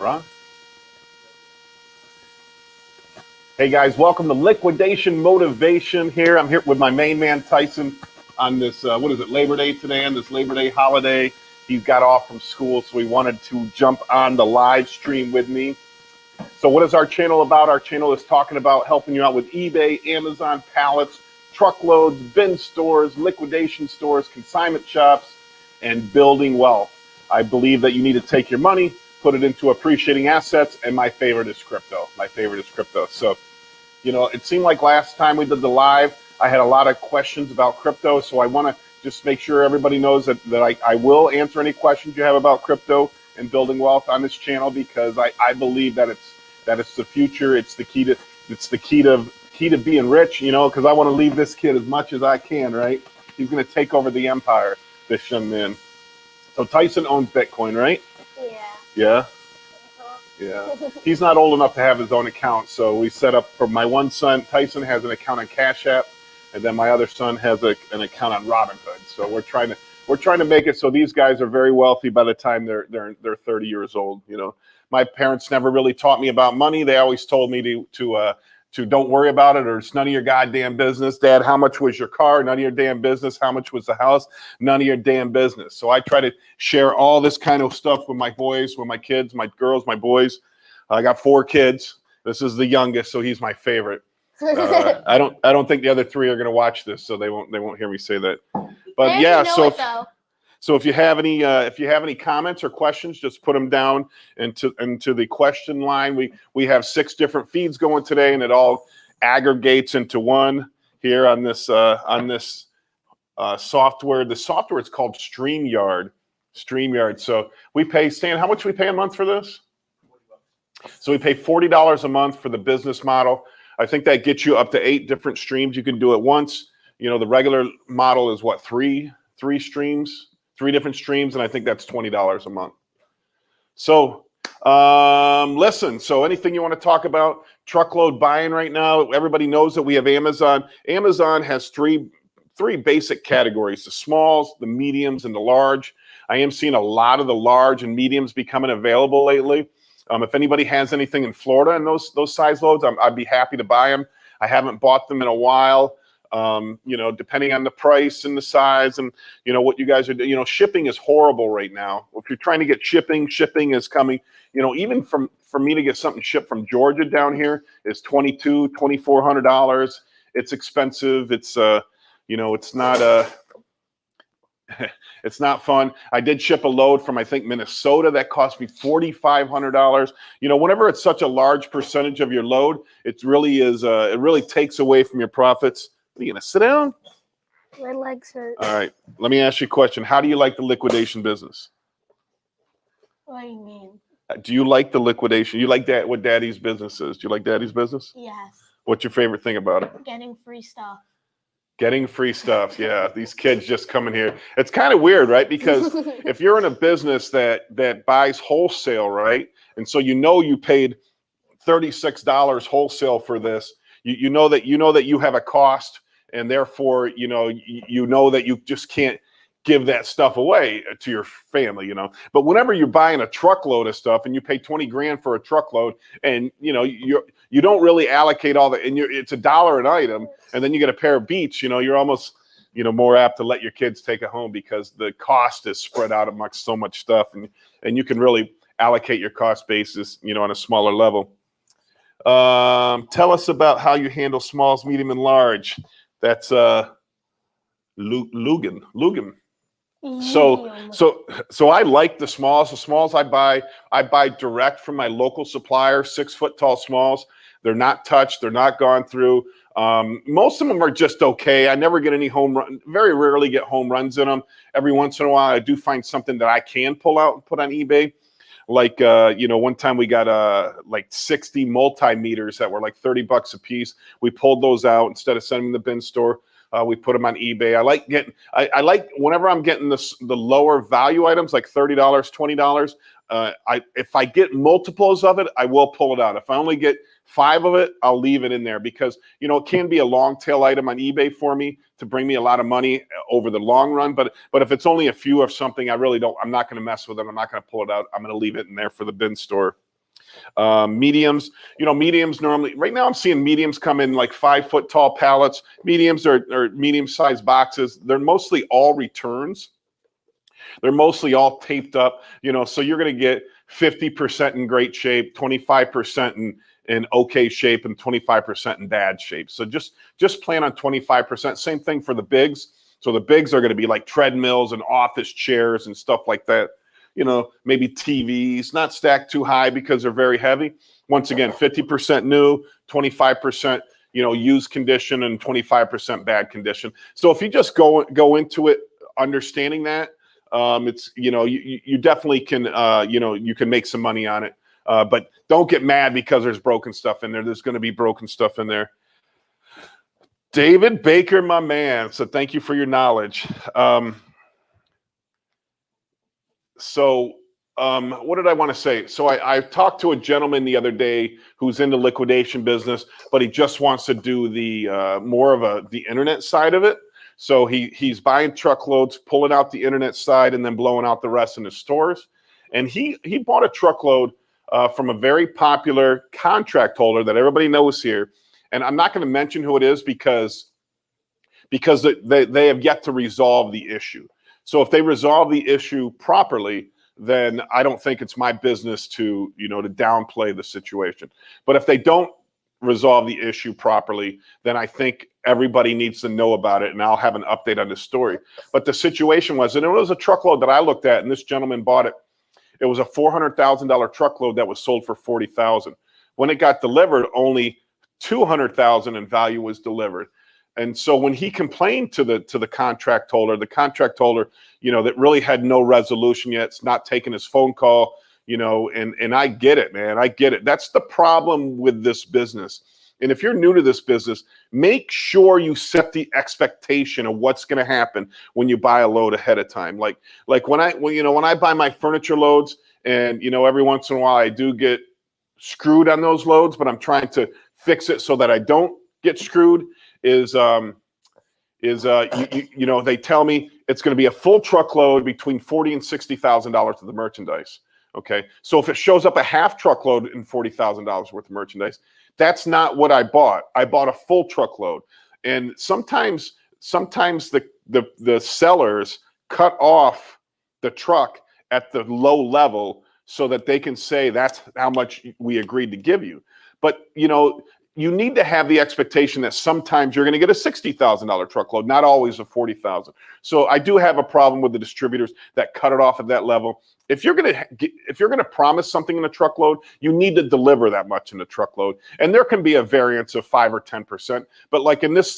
Ron? Hey guys, welcome to Liquidation Motivation here. I'm here with my main man Tyson on this, what is it, Labor Day today, on this Labor Day holiday. He's got off from school, so he wanted to jump on the live stream with me. So what is our channel about? Our channel is talking about helping you out with eBay, Amazon, pallets, truckloads, bin stores, liquidation stores, consignment shops, and building wealth. I believe that you need to take your money, put it into appreciating assets, and my favorite is crypto. So, you know, it seemed like last time we did the live, I had a lot of questions about crypto, so I want to just make sure everybody knows that I will answer any questions you have about crypto and building wealth on this channel, because I believe that it's the future. It's the key to being rich, you know, because I want to leave this kid as much as I can, right? He's going to take over the empire, this young man. So Tyson owns Bitcoin, right? Yeah. Yeah. He's not old enough to have his own account, so we set up for my one son. Tyson has an account on Cash App, and then my other son has an account on Robinhood. So we're trying to make it so these guys are very wealthy by the time they're 30 years old. You know, my parents never really taught me about money. They always told me to don't worry about it, or it's none of your goddamn business. Dad, how much was your car? None of your damn business. How much was the house? None of your damn business. So I try to share all this kind of stuff with my boys, with my kids, my girls, my boys. I got 4 kids. This is the youngest, so he's my favorite. I don't think the other 3 are gonna watch this, so they won't hear me say that. But yeah, so if you have any comments or questions, just put them down into the question line. We have 6 different feeds going today, and it all aggregates into one here on this software. The software is called StreamYard. So we pay, Stan, how much we pay a month for this? So we pay $40 a month for the business model. I think that gets you up to 8 different streams you can do at once. You know, the regular model is what, 3 streams? 3 different streams, and I think that's $20 a month. So listen, so anything you want to talk about, truckload buying right now, everybody knows that we have Amazon. Amazon has three basic categories: the smalls, the mediums, and the large. I am seeing a lot of the large and mediums becoming available lately. If anybody has anything in Florida in those size loads, I'd be happy to buy them. I haven't bought them in a while. You know, depending on the price and the size and, you know, what you guys are doing. You know, shipping is horrible right now. If you're trying to get shipping is coming, you know, even for me to get something shipped from Georgia down here is $2,400. It's expensive. It's, you know, it's not it's not fun. I did ship a load from, I think, Minnesota that cost me $4,500. You know, whenever it's such a large percentage of your load, it really takes away from your profits. Are you gonna sit down? My legs hurt. All right. Let me ask you a question. How do you like the liquidation business? What do you mean? Do you like the liquidation? You like that? What Daddy's business is? Do you like Daddy's business? Yes. What's your favorite thing about it? Getting free stuff. Getting free stuff. Yeah, these kids just coming here. It's kind of weird, right? Because if you're in a business that buys wholesale, right, and so you paid $36 wholesale for this, you know that you have a cost, and therefore you know that you just can't give that stuff away to your family, you know. But whenever you're buying a truckload of stuff and you pay 20 grand for a truckload, and you know you don't really allocate all the, and it's $1 an item, and then you get a pair of Beats, you know, you're almost, you know, more apt to let your kids take it home because the cost is spread out amongst so much stuff, and you can really allocate your cost basis, you know, on a smaller level. Tell us about how you handle smalls, medium, and large. That's Lugan. So I like the smalls. The smalls I buy direct from my local supplier, 6-foot tall smalls. They're not touched. They're not gone through. Most of them are just okay. I never get any home run. Very rarely get home runs in them. Every once in a while, I do find something that I can pull out and put on eBay. Like, you know, one time we got like 60 multimeters that were like $30 a piece. We pulled those out instead of sending them to the bin store. We put them on eBay. I like whenever I'm getting the lower value items like $30, $20. If I get multiples of it, I will pull it out. If I only get 5 of it, I'll leave it in there because, you know, it can be a long tail item on eBay for me to bring me a lot of money over the long run. But if it's only a few of something, I'm not going to mess with it. I'm not going to pull it out. I'm going to leave it in there for the bin store. Mediums, mediums normally, right now I'm seeing mediums come in like 5-foot tall pallets. Mediums are medium-sized boxes. They're mostly all returns. They're mostly all taped up, so you're going to get 50% in great shape, 25% in okay shape, and 25% in bad shape. So just plan on 25%. Same thing for the bigs. So the bigs are going to be like treadmills and office chairs and stuff like that. Maybe TVs, not stacked too high because they're very heavy. Once again, 50% new, 25%, used condition, and 25% bad condition. So if you just go into it understanding that, it's, you definitely can, you can make some money on it. But don't get mad because there's broken stuff in there. There's going to be broken stuff in there. David Baker, my man. So thank you for your knowledge. What did I want to say? So I talked to a gentleman the other day who's in the liquidation business, but he just wants to do the more of the internet side of it. So he's buying truckloads, pulling out the internet side, and then blowing out the rest in his stores. And he bought a truckload from a very popular contract holder that everybody knows here. And I'm not going to mention who it is because they have yet to resolve the issue. So if they resolve the issue properly, then I don't think it's my business to downplay the situation. But if they don't resolve the issue properly, then I think everybody needs to know about it, and I'll have an update on this story. But the situation was, and it was a truckload that I looked at, and this gentleman bought it. It was a $400,000 truckload that was sold for $40,000. When it got delivered, only $200,000 in value was delivered. And so when he complained to the contract holder, that really had no resolution yet, it's not taking his phone call, and I get it, man. I get it. That's the problem with this business. And if you're new to this business, make sure you set the expectation of what's going to happen when you buy a load ahead of time. Like when I buy my furniture loads, and every once in a while I do get screwed on those loads, but I'm trying to fix it so that I don't get screwed. They tell me it's going to be a full truckload between $40,000 and $60,000 of the merchandise. Okay, so if it shows up a half truckload in $40,000 worth of merchandise, that's not what I bought. I bought a full truckload, and sometimes the sellers cut off the truck at the low level so that they can say that's how much we agreed to give you. But you need to have the expectation that sometimes you're going to get a $60,000 truckload, not always a $40,000. So I do have a problem with the distributors that cut it off at that level. If you're going to promise something in a truckload, you need to deliver that much in a truckload. And there can be a variance of 5 or 10%, but like in this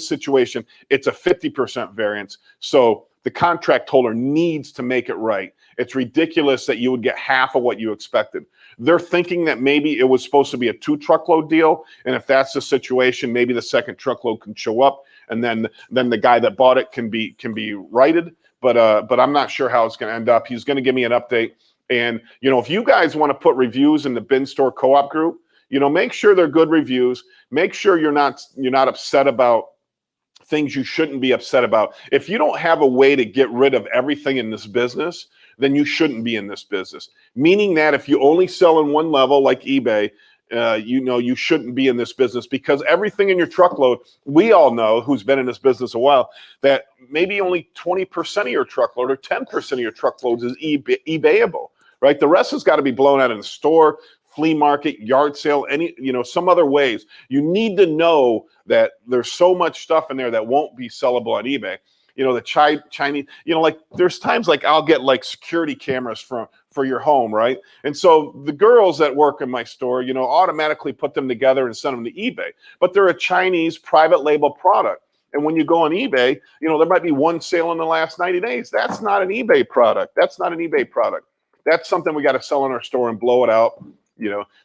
situation, it's a 50% variance. So the contract holder needs to make it right. It's ridiculous that you would get half of what you expected. They're thinking that maybe it was supposed to be a 2 truckload deal, and if that's the situation, maybe the second truckload can show up, and then the guy that bought it can be righted. But I'm not sure how it's going to end up. He's going to give me an update, and if you guys want to put reviews in the Bin Store Co-op group, make sure they're good reviews. Make sure you're not upset about things you shouldn't be upset about. If you don't have a way to get rid of everything in this business, then you shouldn't be in this business. Meaning that if you only sell in one level like eBay, you shouldn't be in this business, because everything in your truckload, we all know, who's been in this business a while, that maybe only 20% of your truckload or 10% of your truckloads is eBayable, right? The rest has got to be blown out in the store, flea market, yard sale, some other ways. You need to know that there's so much stuff in there that won't be sellable on eBay. The Chinese, like there's times like I'll get like security cameras for your home, right? And so the girls that work in my store, automatically put them together and send them to eBay. But they're a Chinese private label product. And when you go on eBay, there might be one sale in the last 90 days. That's not an eBay product. That's something we got to sell in our store and blow it out.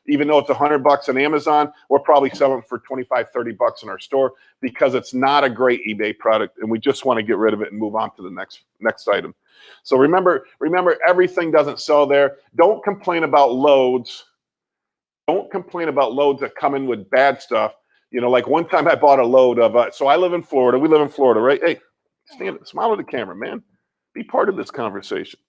Even though it's $100 on Amazon, we're probably selling for $25-$30 in our store, because it's not a great eBay product, and we just want to get rid of it and move on to the next item. So remember, everything doesn't sell there. Don't complain about loads. Don't complain about loads that come in with bad stuff. Like one time I bought a load of. So I live in Florida. We live in Florida, right? Hey, smile at the camera, man. Be part of this conversation.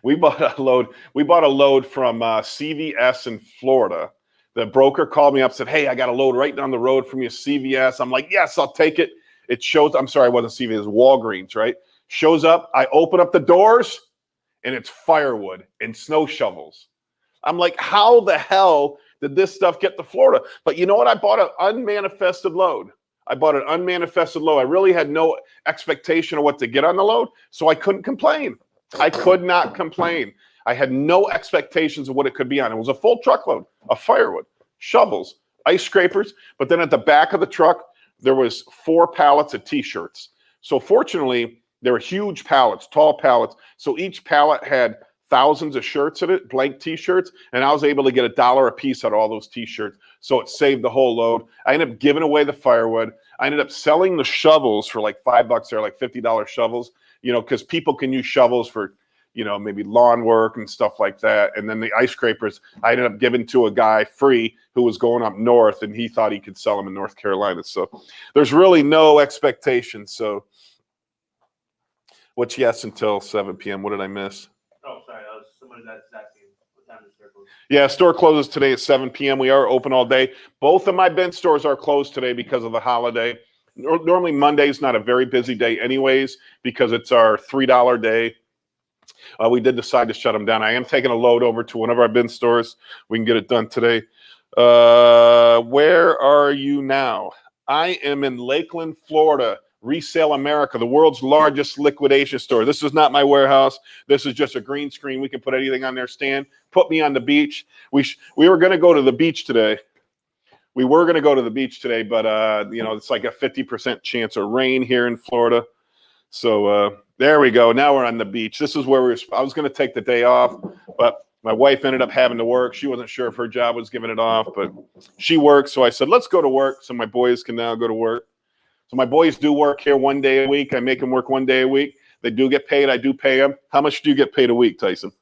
We bought a load. We bought a load from CVS in Florida. The broker called me up, said, "Hey, I got a load right down the road from you, CVS." I'm like, "Yes, I'll take it." It shows. I'm sorry, it wasn't CVS. It was Walgreens, right? Shows up. I open up the doors, and it's firewood and snow shovels. I'm like, how the hell did this stuff get to Florida? But you know what? I bought an unmanifested load. I bought an unmanifested load. I really had no expectation of what to get on the load, so I couldn't complain. I could not complain. I had no expectations of what it could be on. It was a full truckload of firewood, shovels, ice scrapers, but then at the back of the truck, there was 4 pallets of T-shirts. So fortunately, they were huge pallets, tall pallets. So each pallet had thousands of shirts in it, blank T-shirts, and I was able to get $1 a piece out of all those T-shirts. So it saved the whole load. I ended up giving away the firewood. I ended up selling the shovels for like $5. They're like $50 shovels, you know, because people can use shovels for, you know, maybe lawn work and stuff like that. And then the ice scrapers, I ended up giving to a guy free who was going up north, and he thought he could sell them in North Carolina. So there's really no expectation. So what's yes until 7 p.m.? What did I miss? Oh, sorry. Somebody that's asking what time the store closes. Yeah, store closes today at 7 p.m. We are open all day. Both of my bin stores are closed today because of the holiday. Normally Monday's not a very busy day anyways because it's our $3 day. We did decide to shut them down. I am taking a load over to one of our bin stores. We can get it done today. Where are you now? I am in Lakeland, Florida. Resale America, the world's largest liquidation store. This is not my warehouse. This is just a green screen. We can put anything on their stand. Put me on the beach. We were going to go to the beach today. We were going to go to the beach today, but you know, it's like a 50% chance of rain here in Florida. So there we go. Now we're on the beach. This is where I was going to take the day off, but my wife ended up having to work. She wasn't sure if her job was giving it off, but she worked. So I said, let's go to work so my boys can now go to work. So my boys do work here 1 day a week. I make them work 1 day a week. They do get paid. I do pay them. How much do you get paid a week, Tyson?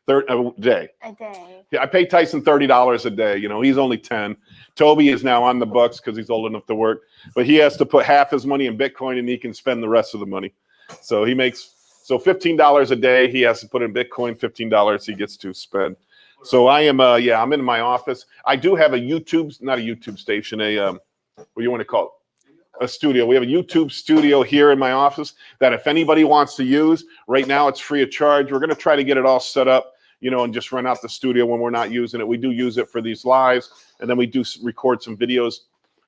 30 a day. a day. Yeah, I pay Tyson $30 a day. You know, he's only 10. Toby is now on the books because he's old enough to work, but he has to put half his money in Bitcoin and he can spend the rest of the money. So he makes $15 a day. He has to put in Bitcoin. $15 he gets to spend. So I am I'm in my office. I do have not a YouTube station, what do you want to call it? A studio. We have a YouTube studio here in my office that if anybody wants to use, right now it's free of charge. We're going to try to get it all set up, you know, and just rent out the studio when we're not using it. We do use it for these lives, and then we do record some videos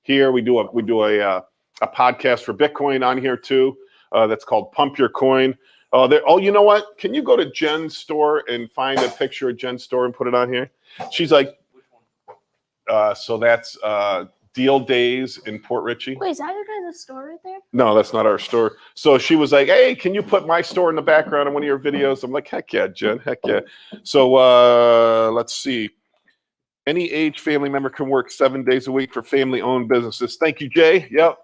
here. We do a podcast for Bitcoin on here too. That's called Pump Your Coin. You know what? Can you go to Jen's store and find a picture of Jen's store and put it on here? She's like, so that's Deal Days in Port Richey. Wait, is that your guys' store right there? No, that's not our store. So she was like, hey, can you put my store in the background in one of your videos? I'm like, heck yeah, Jen, heck yeah. So let's see. Any age family member can work 7 days a week for family-owned businesses. Thank you, Jay. Yep.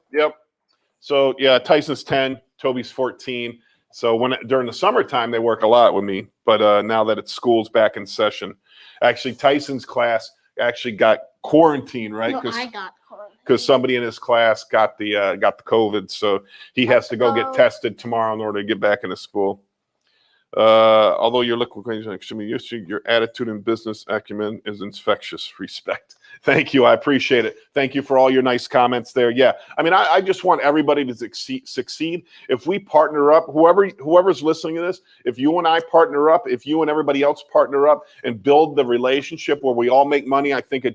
So yeah, Tyson's 10, Toby's 14. So during the summertime, they work a lot with me. But now that school's back in session, actually Tyson's class actually got quarantined, right? No, I got quarantined. Because somebody in his class got the COVID, so he has to go get tested tomorrow in order to get back into school. Although your liquidation extremely useful, your attitude and business acumen is infectious. Respect. Thank you. I appreciate it. Thank you for all your nice comments there. Yeah, I mean, I just want everybody to succeed. If we partner up, whoever's listening to this, if you and I partner up, if you and everybody else partner up and build the relationship where we all make money, I think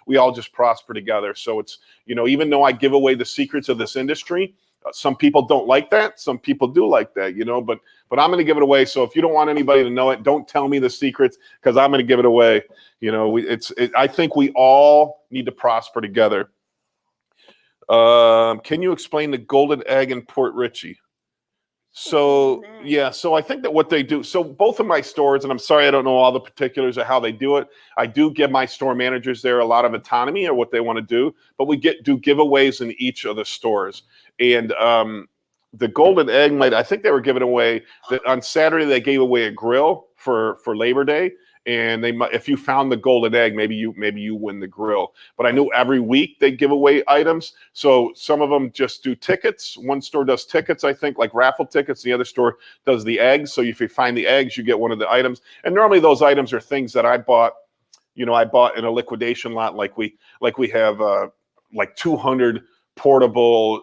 we all just prosper together. So it's, you know, even though I give away the secrets of this industry, some people don't like that. Some people do like that, you know, but I'm going to give it away. So if you don't want anybody to know it, don't tell me the secrets because I'm going to give it away. You know, I think we all need to prosper together. Can you explain the golden egg in Port Richey? So, yeah, so I think that what they do, so both of my stores, and I'm sorry I don't know all the particulars of how they do it. I do give my store managers there a lot of autonomy or what they want to do, but we do giveaways in each of the stores. And the golden egg I think they were giving away that on Saturday. They gave away a grill for Labor Day, and if you found the golden egg, maybe you win the grill. But I knew every week they give away items. So some of them just do tickets. One store does tickets, I think, like raffle tickets. The other store does the eggs. So if you find the eggs, you get one of the items. And normally those items are things that I bought. I bought in a liquidation lot, like we have like 200 portable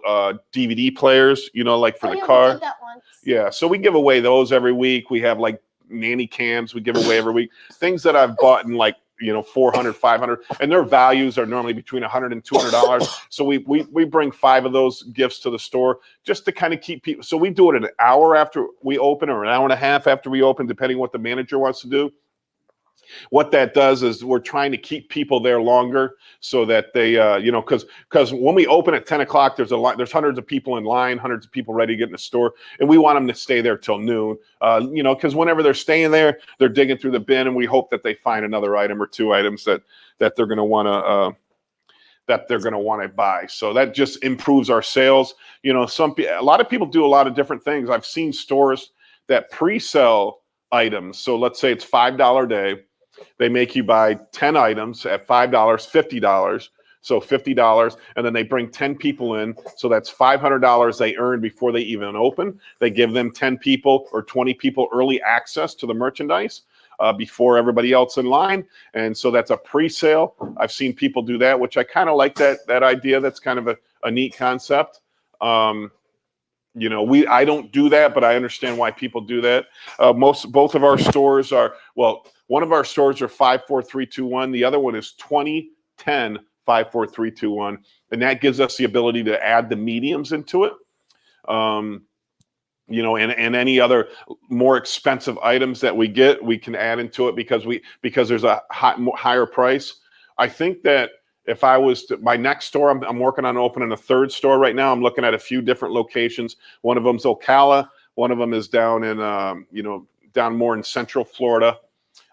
DVD players, like for the yeah, car. we did that once. Yeah, so we give away those every week. We have like nanny cams we give away every week. Things that I've bought in like 400, 500, and their values are normally between $100 and $200. So we bring 5 of those gifts to the store just to kind of keep people. So we do it an hour after we open or an hour and a half after we open, depending what the manager wants to do. What that does is we're trying to keep people there longer so that they, because when we open at 10 o'clock, there's hundreds of people in line, hundreds of people ready to get in the store, and we want them to stay there till noon. Because whenever they're staying there, they're digging through the bin, and we hope that they find another item or 2 items that they're going to want to buy. So that just improves our sales. A lot of people do a lot of different things. I've seen stores that pre-sell items. So let's say it's $5 a day. They make you buy 10 items at $5, $50. So $50, and then they bring 10 people in. So that's $500 they earn before they even open. They give them 10 people or 20 people early access to the merchandise before everybody else in line. And so that's a pre-sale. I've seen people do that, which I kind of like that idea. That's kind of a neat concept. I don't do that, but I understand why people do that. Both of our stores are, one of our stores are 5, 4, 3, 2, 1. The other one is 20, 10, 5, 4, 3, 2, 1. And that gives us the ability to add the mediums into it. And any other more expensive items that we get, we can add into it because there's a higher price. I think that if I was to, my next store, I'm working on opening a 3rd store right now. I'm looking at a few different locations. One of them's Ocala. One of them is down in, down more in Central Florida.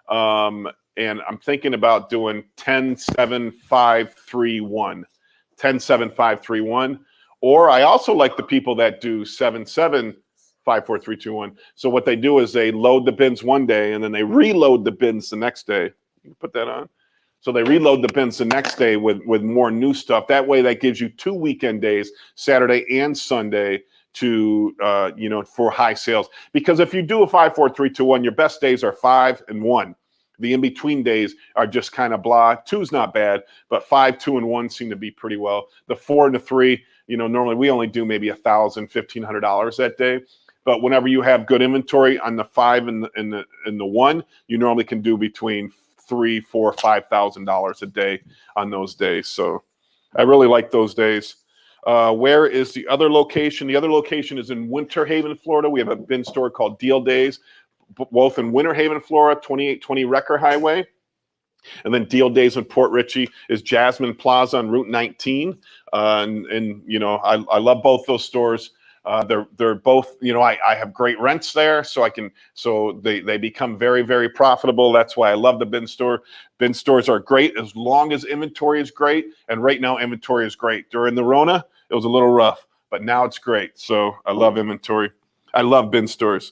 And I'm thinking about doing 10, 7, 5, 3, 1. 10, 7, 5, 3, 1. Or I also like the people that do 7, 7, 5, 4, 3, 2, 1. So what they do is they load the bins one day and then they reload the bins the next day. You can put that on. So they reload the bins the next day with more new stuff. That way that gives you 2 weekend days, Saturday and Sunday, to for high sales. Because if you do a 5, 4, 3, 2, 1, your best days are 5 and 1. The in-between days are just kind of blah. 2's not bad, but 5, 2, and 1 seem to be pretty well. The 4 and the 3, normally we only do maybe $1,000, $1,500 that day. But whenever you have good inventory on the 5 and the 1, you normally can do between $3,000, $4,000, $5,000 a day on those days. So I really like those days. Where is the other location? The other location is in Winter Haven, Florida. We have a bin store called Deal Days, both in Winter Haven, Florida, 2820 Wrecker Highway. And then Deal Days in Port Richey is Jasmine Plaza on Route 19. I love both those stores. They're both, I have great rents there, so they become very, very profitable. That's why I love the bin store. Bin stores are great as long as inventory is great. And right now inventory is great. During the Rona, it was a little rough, but now it's great. So I love inventory. I love bin stores.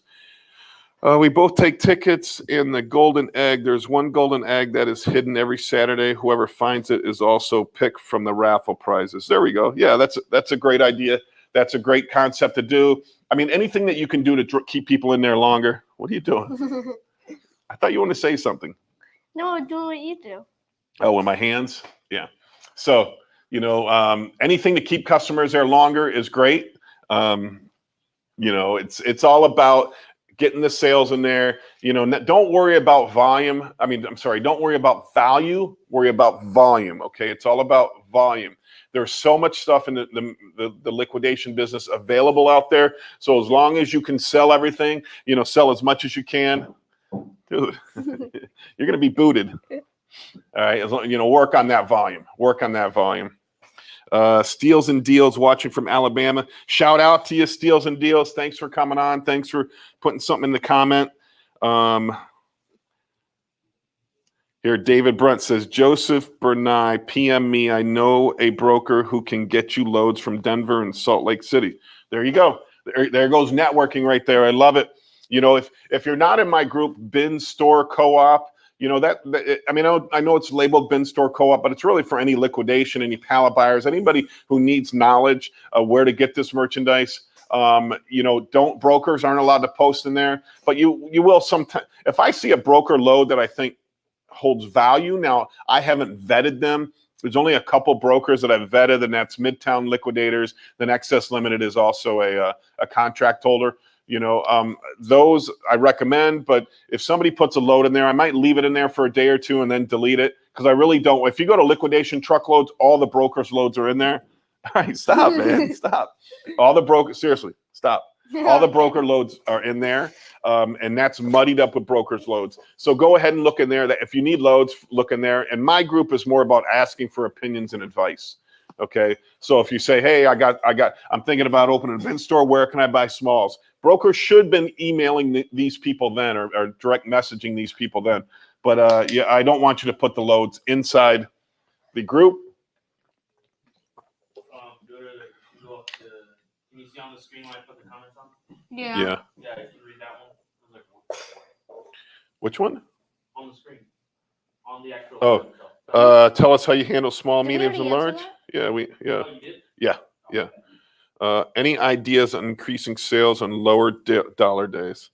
We both take tickets in the golden egg. There's one golden egg that is hidden every Saturday. Whoever finds it is also picked from the raffle prizes. There we go. Yeah, that's a great idea. That's a great concept to do. I mean, anything that you can do to keep people in there longer. What are you doing? I thought you wanted to say something. No, I'm doing what you do. Oh, with my hands? Yeah. So, anything to keep customers there longer is great. It's all about getting the sales in there. Don't worry about volume. Don't worry about value. Worry about volume. Okay. It's all about volume. There's so much stuff in the liquidation business available out there. So as long as you can sell everything, sell as much as you can, dude, you're going to be booted. All right. Work on that volume. Work on that volume. Steals and Deals watching from Alabama. Shout out to you, Steals and Deals. Thanks for coming on. Thanks for putting something in the comment. Here, David Brunt says, Joseph Bernay, PM me. I know a broker who can get you loads from Denver and Salt Lake City. There you go. There goes networking right there. I love it. You know, if you're not in my group, Bin Store Co-op, you know, I mean, I know it's labeled Bin Store Co-op, but it's really for any liquidation, any pallet buyers, anybody who needs knowledge of where to get this merchandise. You know, brokers aren't allowed to post in there, but you will sometime. If I see a broker load that I think holds value, now I haven't vetted them. There's only a couple brokers that I've vetted, and that's Midtown Liquidators. Then Excess Limited is also a contract holder. You know, those I recommend, but if somebody puts a load in there, I might leave it in there for a day or two and then delete it, because I really don't. If you go to liquidation truckloads, all the brokers' loads are in there. All right, stop, man, stop. All the brokers, seriously, stop. All the broker loads are in there, and that's muddied up with brokers' loads. So go ahead and look in there. That if you need loads, look in there. And my group is more about asking for opinions and advice. Okay, so if you say, hey, I'm thinking about opening a bin store. Where can I buy smalls? Brokers should have been emailing these people then, or direct messaging these people then. But yeah, I don't want you to put the loads inside the group. Can you see on the screen when I put the comments on? Yeah. Yeah. Yeah, you can read that one. Which one? On the screen. On the actual. Oh, tell us how you handle small, Did we mediums, and already large. answer Yeah, Oh, you did? Yeah. Any ideas on increasing sales on lower dollar days?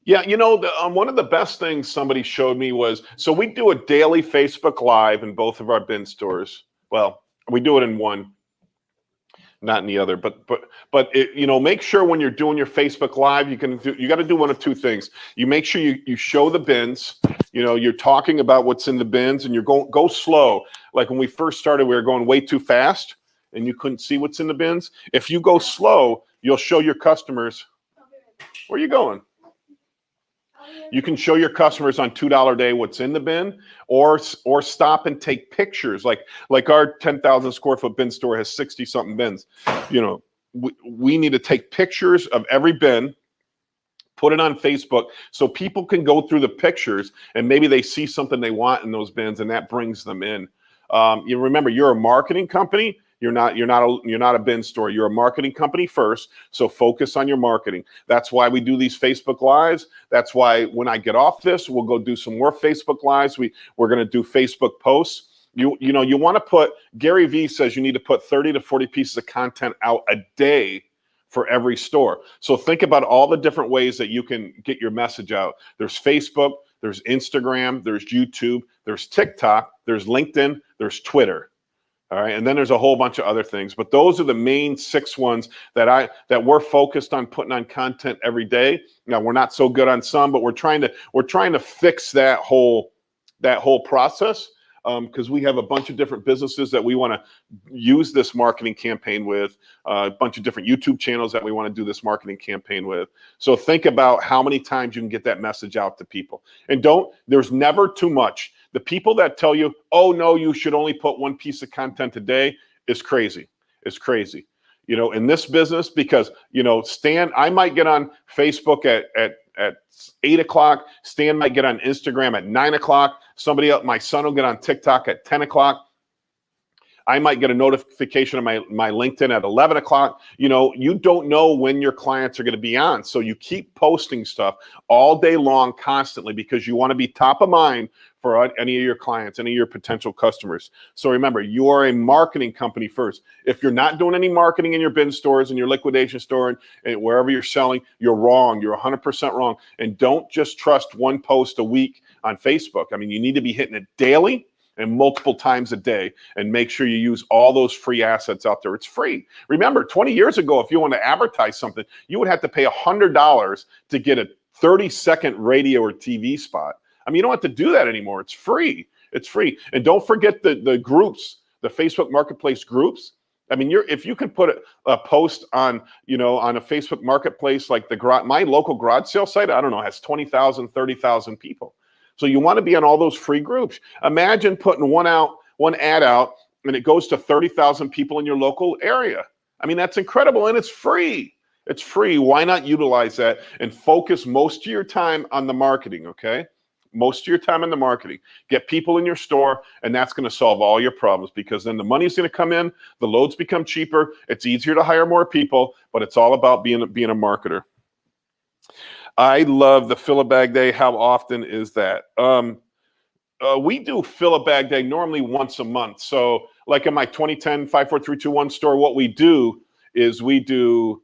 Yeah, you know, one of the best things somebody showed me was, so we do a daily Facebook Live in both of our bin stores. Well, we do it in one, not in the other, but it, you know, make sure when you're doing your Facebook Live, you got to do one of two things. You make sure you show the bins. You know, you're talking about what's in the bins, and you're go slow. Like when we first started, we were going way too fast, and you couldn't see what's in the bins. If you go slow, you'll show your customers. Where are you going? You can show your customers on $2 a day what's in the bin, or stop and take pictures. Like our 10,000 square foot bin store has 60 something bins. You know, we need to take pictures of every bin, put it on Facebook so people can go through the pictures and maybe they see something they want in those bins, and that brings them in. You remember, you're a marketing company. You're not a bin store. You're a marketing company first. So focus on your marketing. That's why we do these Facebook Lives. That's why when I get off this, we'll go do some more Facebook Lives. We're going to do Facebook posts. You know, you want to put, Gary Vee says you need to put 30 to 40 pieces of content out a day for every store. So think about all the different ways that you can get your message out. There's Facebook, there's Instagram, there's YouTube, there's TikTok, there's LinkedIn, there's Twitter. All right, and then there's a whole bunch of other things, but those are the main 6 ones that we're focused on putting on content every day. Now, we're not so good on some, but we're trying to fix that whole process, because we have a bunch of different businesses that we want to use this marketing campaign with, a bunch of different YouTube channels that we want to do this marketing campaign with. So think about how many times you can get that message out to people. And there's never too much. The people that tell you, oh no, you should only put 1 piece of content a day is crazy. It's crazy. You know, in this business, because, you know, Stan, I might get on Facebook at 8 o'clock. Stan might get on Instagram at 9 o'clock. Somebody else, my son will get on TikTok at 10 o'clock. I might get a notification on my LinkedIn at 11 o'clock. You know, you don't know when your clients are going to be on. So you keep posting stuff all day long, constantly, because you want to be top of mind for any of your clients, any of your potential customers. So remember, you are a marketing company first. If you're not doing any marketing in your bin stores and your liquidation store and wherever you're selling, you're wrong. You're 100% wrong. And don't just trust 1 post a week on Facebook. I mean, you need to be hitting it daily and multiple times a day, and make sure you use all those free assets out there. It's free. Remember, 20 years ago, if you want to advertise something, you would have to pay $100 to get a 30-second radio or TV spot. I mean, you don't have to do that anymore. It's free. It's free. And don't forget the groups, the Facebook Marketplace groups. I mean, if you can put a post on, you know, on a Facebook Marketplace like my local garage sale site, I don't know, has 20,000, 30,000 people. So you want to be on all those free groups. Imagine putting one ad out, and it goes to 30,000 people in your local area. I mean, that's incredible, and it's free. It's free. Why not utilize that and focus most of your time on the marketing, okay? most of your time in the marketing. Get people in your store, and that's going to solve all your problems, because then the money's going to come in, the loads become cheaper, it's easier to hire more people, but it's all about being a marketer. I love the fill a bag day. How often is that? We do fill a bag day normally once a month. So like in my 2010 54321 store, what we do is we do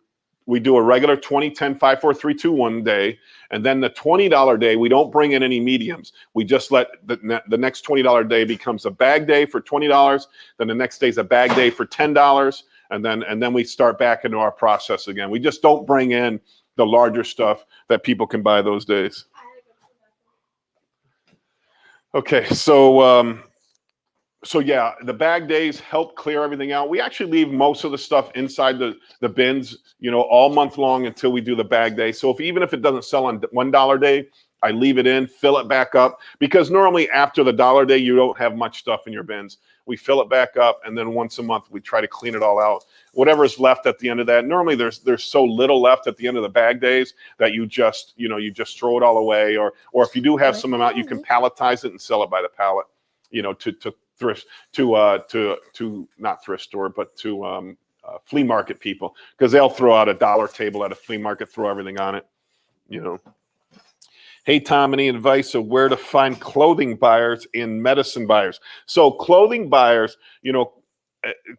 a regular 2010 54321 day, and then the $20 day we don't bring in any mediums. We just let the next $20 day becomes a bag day for $20. Then the next day is a bag day for $10, and then we start back into our process again. We just don't bring in the larger stuff that people can buy those days. Okay, so yeah, the bag days help clear everything out. We actually leave most of the stuff inside the bins, all month long until we do the bag day. So even if it doesn't sell on $1 day, I leave it in, fill it back up, because normally after the $1 day, you don't have much stuff in your bins. We fill it back up, and then once a month we try to clean it all out. Whatever is left at the end of that, normally there's so little left at the end of the bag days that you just throw it all away, or if you do have some amount, you can palletize it and sell it by the pallet, to thrift, to not thrift store, but to flea market people, because they'll throw out a dollar table at a flea market, throw everything on it. Hey, Tom, any advice of where to find clothing buyers and medicine buyers? So clothing buyers,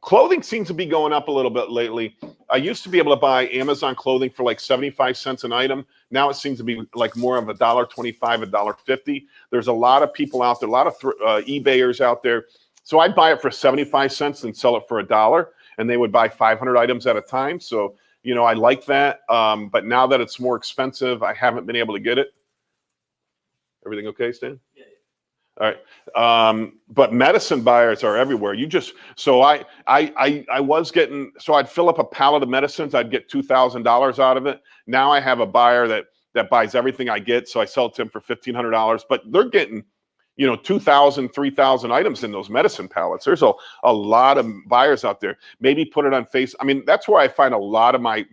clothing seems to be going up a little bit lately. I used to be able to buy Amazon clothing for like 75 cents an item. Now it seems to be like more of $1.25, $1.50. There's a lot of people out there, a lot of eBayers out there. So I'd buy it for 75 cents and sell it for $1, and they would buy 500 items at a time. So, I like that. But now that it's more expensive, I haven't been able to get it. Everything okay, Stan? Yeah. All right. But medicine buyers are everywhere. So I was getting, so I'd fill up a pallet of medicines. I'd get $2,000 out of it. Now I have a buyer that buys everything I get. So I sell it to him for $1,500, but they're getting, 2,000, 3,000 items in those medicine pallets. There's a lot of buyers out there. Maybe put it on Facebook. I mean, that's where I find a lot of my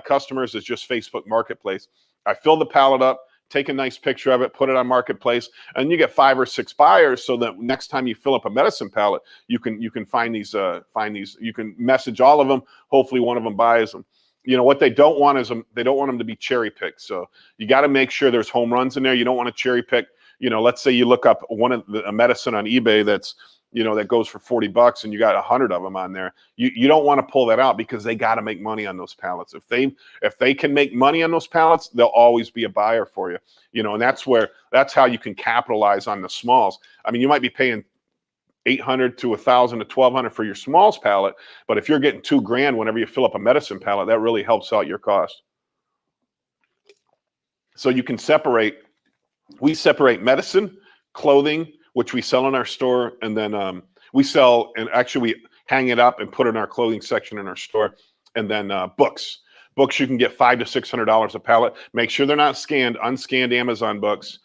customers is just Facebook Marketplace. I fill the pallet up, take a nice picture of it, put it on Marketplace, and you get 5 or 6 buyers, so that next time you fill up a medicine pallet, you can find these, you can message all of them. Hopefully one of them buys them. What they don't want is they don't want them to be cherry picked. So you got to make sure there's home runs in there. You don't want to cherry pick. Let's say you look up a medicine on eBay that's, that goes for $40 and you got 100 of them on there. You don't want to pull that out, because they got to make money on those pallets. If they can make money on those pallets, they'll always be a buyer for you. And that's how you can capitalize on the smalls. I mean, you might be paying $800 to $1,000 to $1,200 for your smalls pallet, but if you're getting $2,000 whenever you fill up a medicine pallet, that really helps out your cost. So you can we separate medicine, clothing, which we sell in our store, and then we sell, and actually we hang it up and put it in our clothing section in our store, and then books. Books you can get $500 to $600 a pallet. Make sure they're not scanned. Unscanned Amazon books,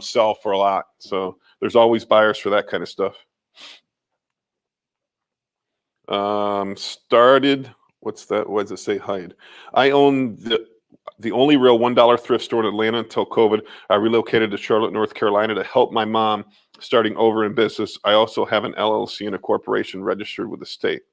sell for a lot. So there's always buyers for that kind of stuff. What's that? What does it say? Hide. I own the only real $1 thrift store in Atlanta until COVID. I relocated to Charlotte, North Carolina to help my mom starting over in business. I also have an LLC and a corporation registered with the state.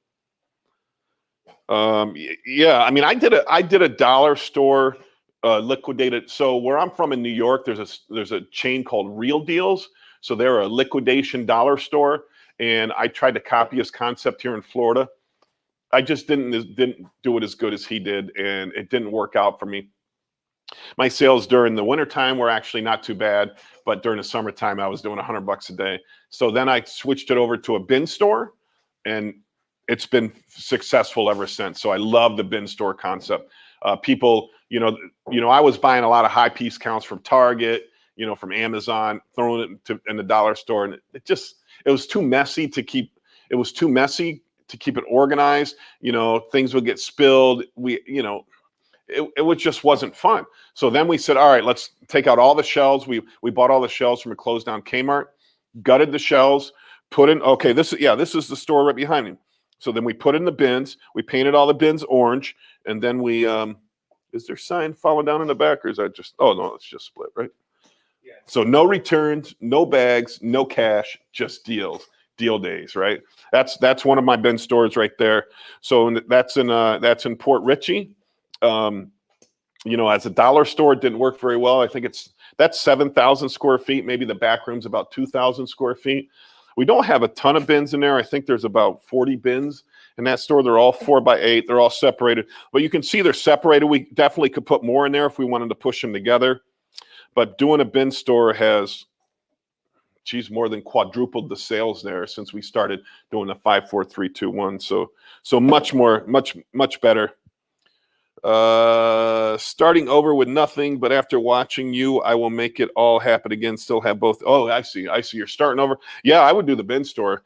Yeah, I mean, I did a dollar store liquidated. So where I'm from in New York, there's a chain called Real Deals. So they're a liquidation dollar store, and I tried to copy his concept here in Florida. I just didn't do it as good as he did, and it didn't work out for me. My sales during the wintertime were actually not too bad, but during the summertime, I was doing $100 a day. So then I switched it over to a bin store, and it's been successful ever since. So I love the bin store concept. People, I was buying a lot of high piece counts from Target, from Amazon, throwing it in the dollar store, and it was too messy to keep. It was too messy to keep it organized. Things would get spilled. It just wasn't fun. So then we said, all right, let's take out all the shelves. We bought all the shelves from a closed down Kmart, gutted the shelves, put in, okay, this is the store right behind me. So then we put in the bins, we painted all the bins orange, and then we, is there sign falling down in the back, or is that just, oh no, it's just split, right? Yeah. So no returns, no bags, no cash, just deals, deal days, right? That's one of my bin stores right there. So that's in Port Richey. As a dollar store, it didn't work very well. I think that's 7,000 square feet. Maybe the back room's about 2,000 square feet. We don't have a ton of bins in there. I think there's about 40 bins in that store. They're all 4x8. They're all separated, but you can see they're separated. We definitely could put more in there if we wanted to push them together. But doing a bin store has, more than quadrupled the sales there since we started doing the 5, 4, 3, 2, 1. So much more, much better. Starting over with nothing, but after watching you, I will make it all happen again. Still have both. Oh, I see. You're starting over. Yeah, I would do the bin store.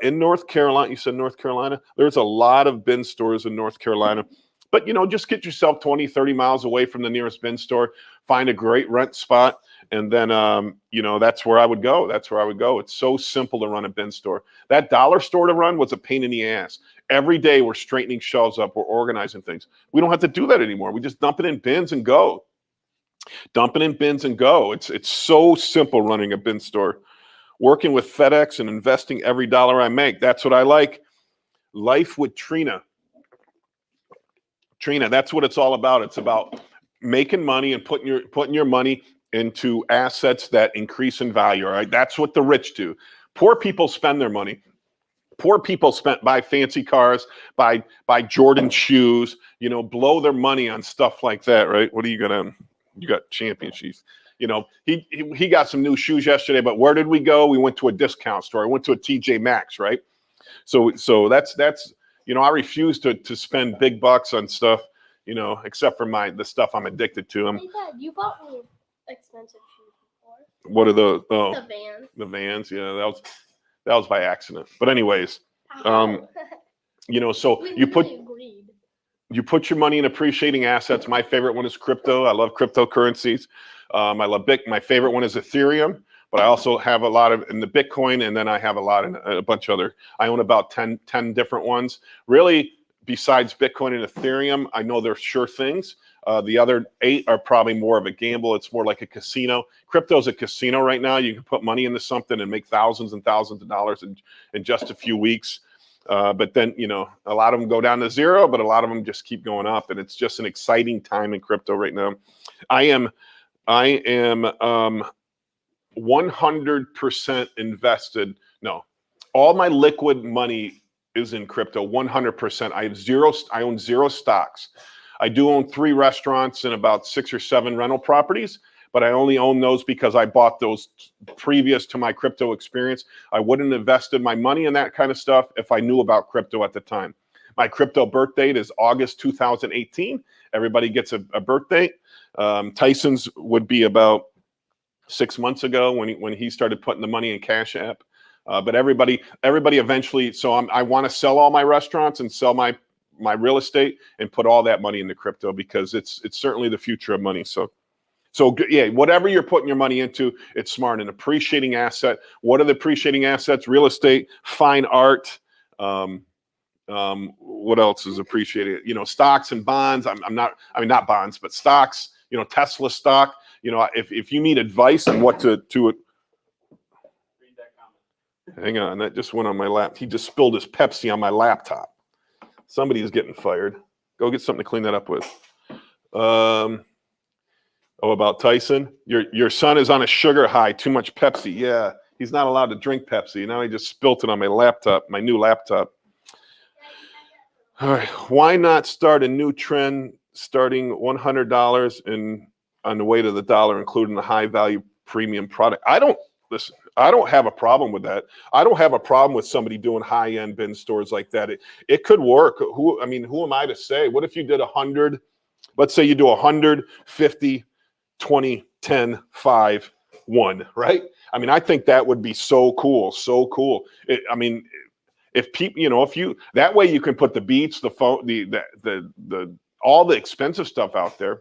In North Carolina, you said North Carolina. There's a lot of bin stores in North Carolina. But, just get yourself 20, 30 miles away from the nearest bin store. Find a great rent spot. And then, that's where I would go. It's so simple to run a bin store. That dollar store to run was a pain in the ass. Every day we're straightening shelves up. We're organizing things. We don't have to do that anymore. We just dump it in bins and go. It's so simple running a bin store. Working with FedEx and investing every dollar I make. That's what I like. Life with Trina. That's what it's all about. It's about making money and putting your money into assets that increase in value. All right, that's what the rich do. Poor people spend their money. Poor people buy fancy cars, buy Jordan shoes. Blow their money on stuff like that. Right? What do you got? You got champion shoes. He got some new shoes yesterday. But where did we go? We went to a discount store. I went to a TJ Maxx. Right? So that's. I refuse to spend big bucks on stuff, except for the stuff I'm addicted to. Hey, Dad, you bought me expensive shoes before. What are those? Oh, the Vans. The Vans. Yeah, that was by accident. But anyways, so you put your money in appreciating assets. My favorite one is crypto. I love cryptocurrencies. My favorite one is Ethereum. But I also have a lot in the Bitcoin, and then I have a lot in a bunch of other. I own about 10 different ones. Really, besides Bitcoin and Ethereum, I know they're sure things. The other 8 are probably more of a gamble. It's more like a casino. Crypto's a casino right now. You can put money into something and make thousands and thousands of dollars in just a few weeks. But then, a lot of them go down to zero, but a lot of them just keep going up. And it's just an exciting time in crypto right now. I am 100% invested. No, all my liquid money is in crypto. 100%. I own 0 stocks. I do own 3 restaurants and about 6 or 7 rental properties, but I only own those because I bought those previous to my crypto experience. I wouldn't have invested my money in that kind of stuff if I knew about crypto at the time. My crypto birth date is August 2018. Everybody gets a birth date. Tyson's would be about 6 months ago when he started putting the money in Cash App. But everybody eventually. So I want to sell all my restaurants and sell my real estate and put all that money into crypto because it's certainly the future of money. So yeah, whatever you're putting your money into, it's smart. An appreciating asset. What are the appreciating assets? Real estate, fine art. What else is appreciated? Stocks and bonds. Not bonds, but stocks. Tesla stock. If you need advice on what to Read that comment. hang on, that just went on my lap. He just spilled his Pepsi on my laptop. Somebody is getting fired. Go get something to clean that up with. About Tyson. Your son is on a sugar high. Too much Pepsi. Yeah, he's not allowed to drink Pepsi. Now he just spilt it on my laptop, my new laptop. All right. Why not start a new trend starting $100 on the way to the dollar, including the high value premium product? I don't have a problem with that. I don't have a problem with somebody doing high end bin stores like that. It could work. Who am I to say? What if you did 100? Let's say you do 100, 50, 20, 10, 5, 1, right? I think that would be so cool. So cool. If people, that way you can put the beats, the phone, the all the expensive stuff out there.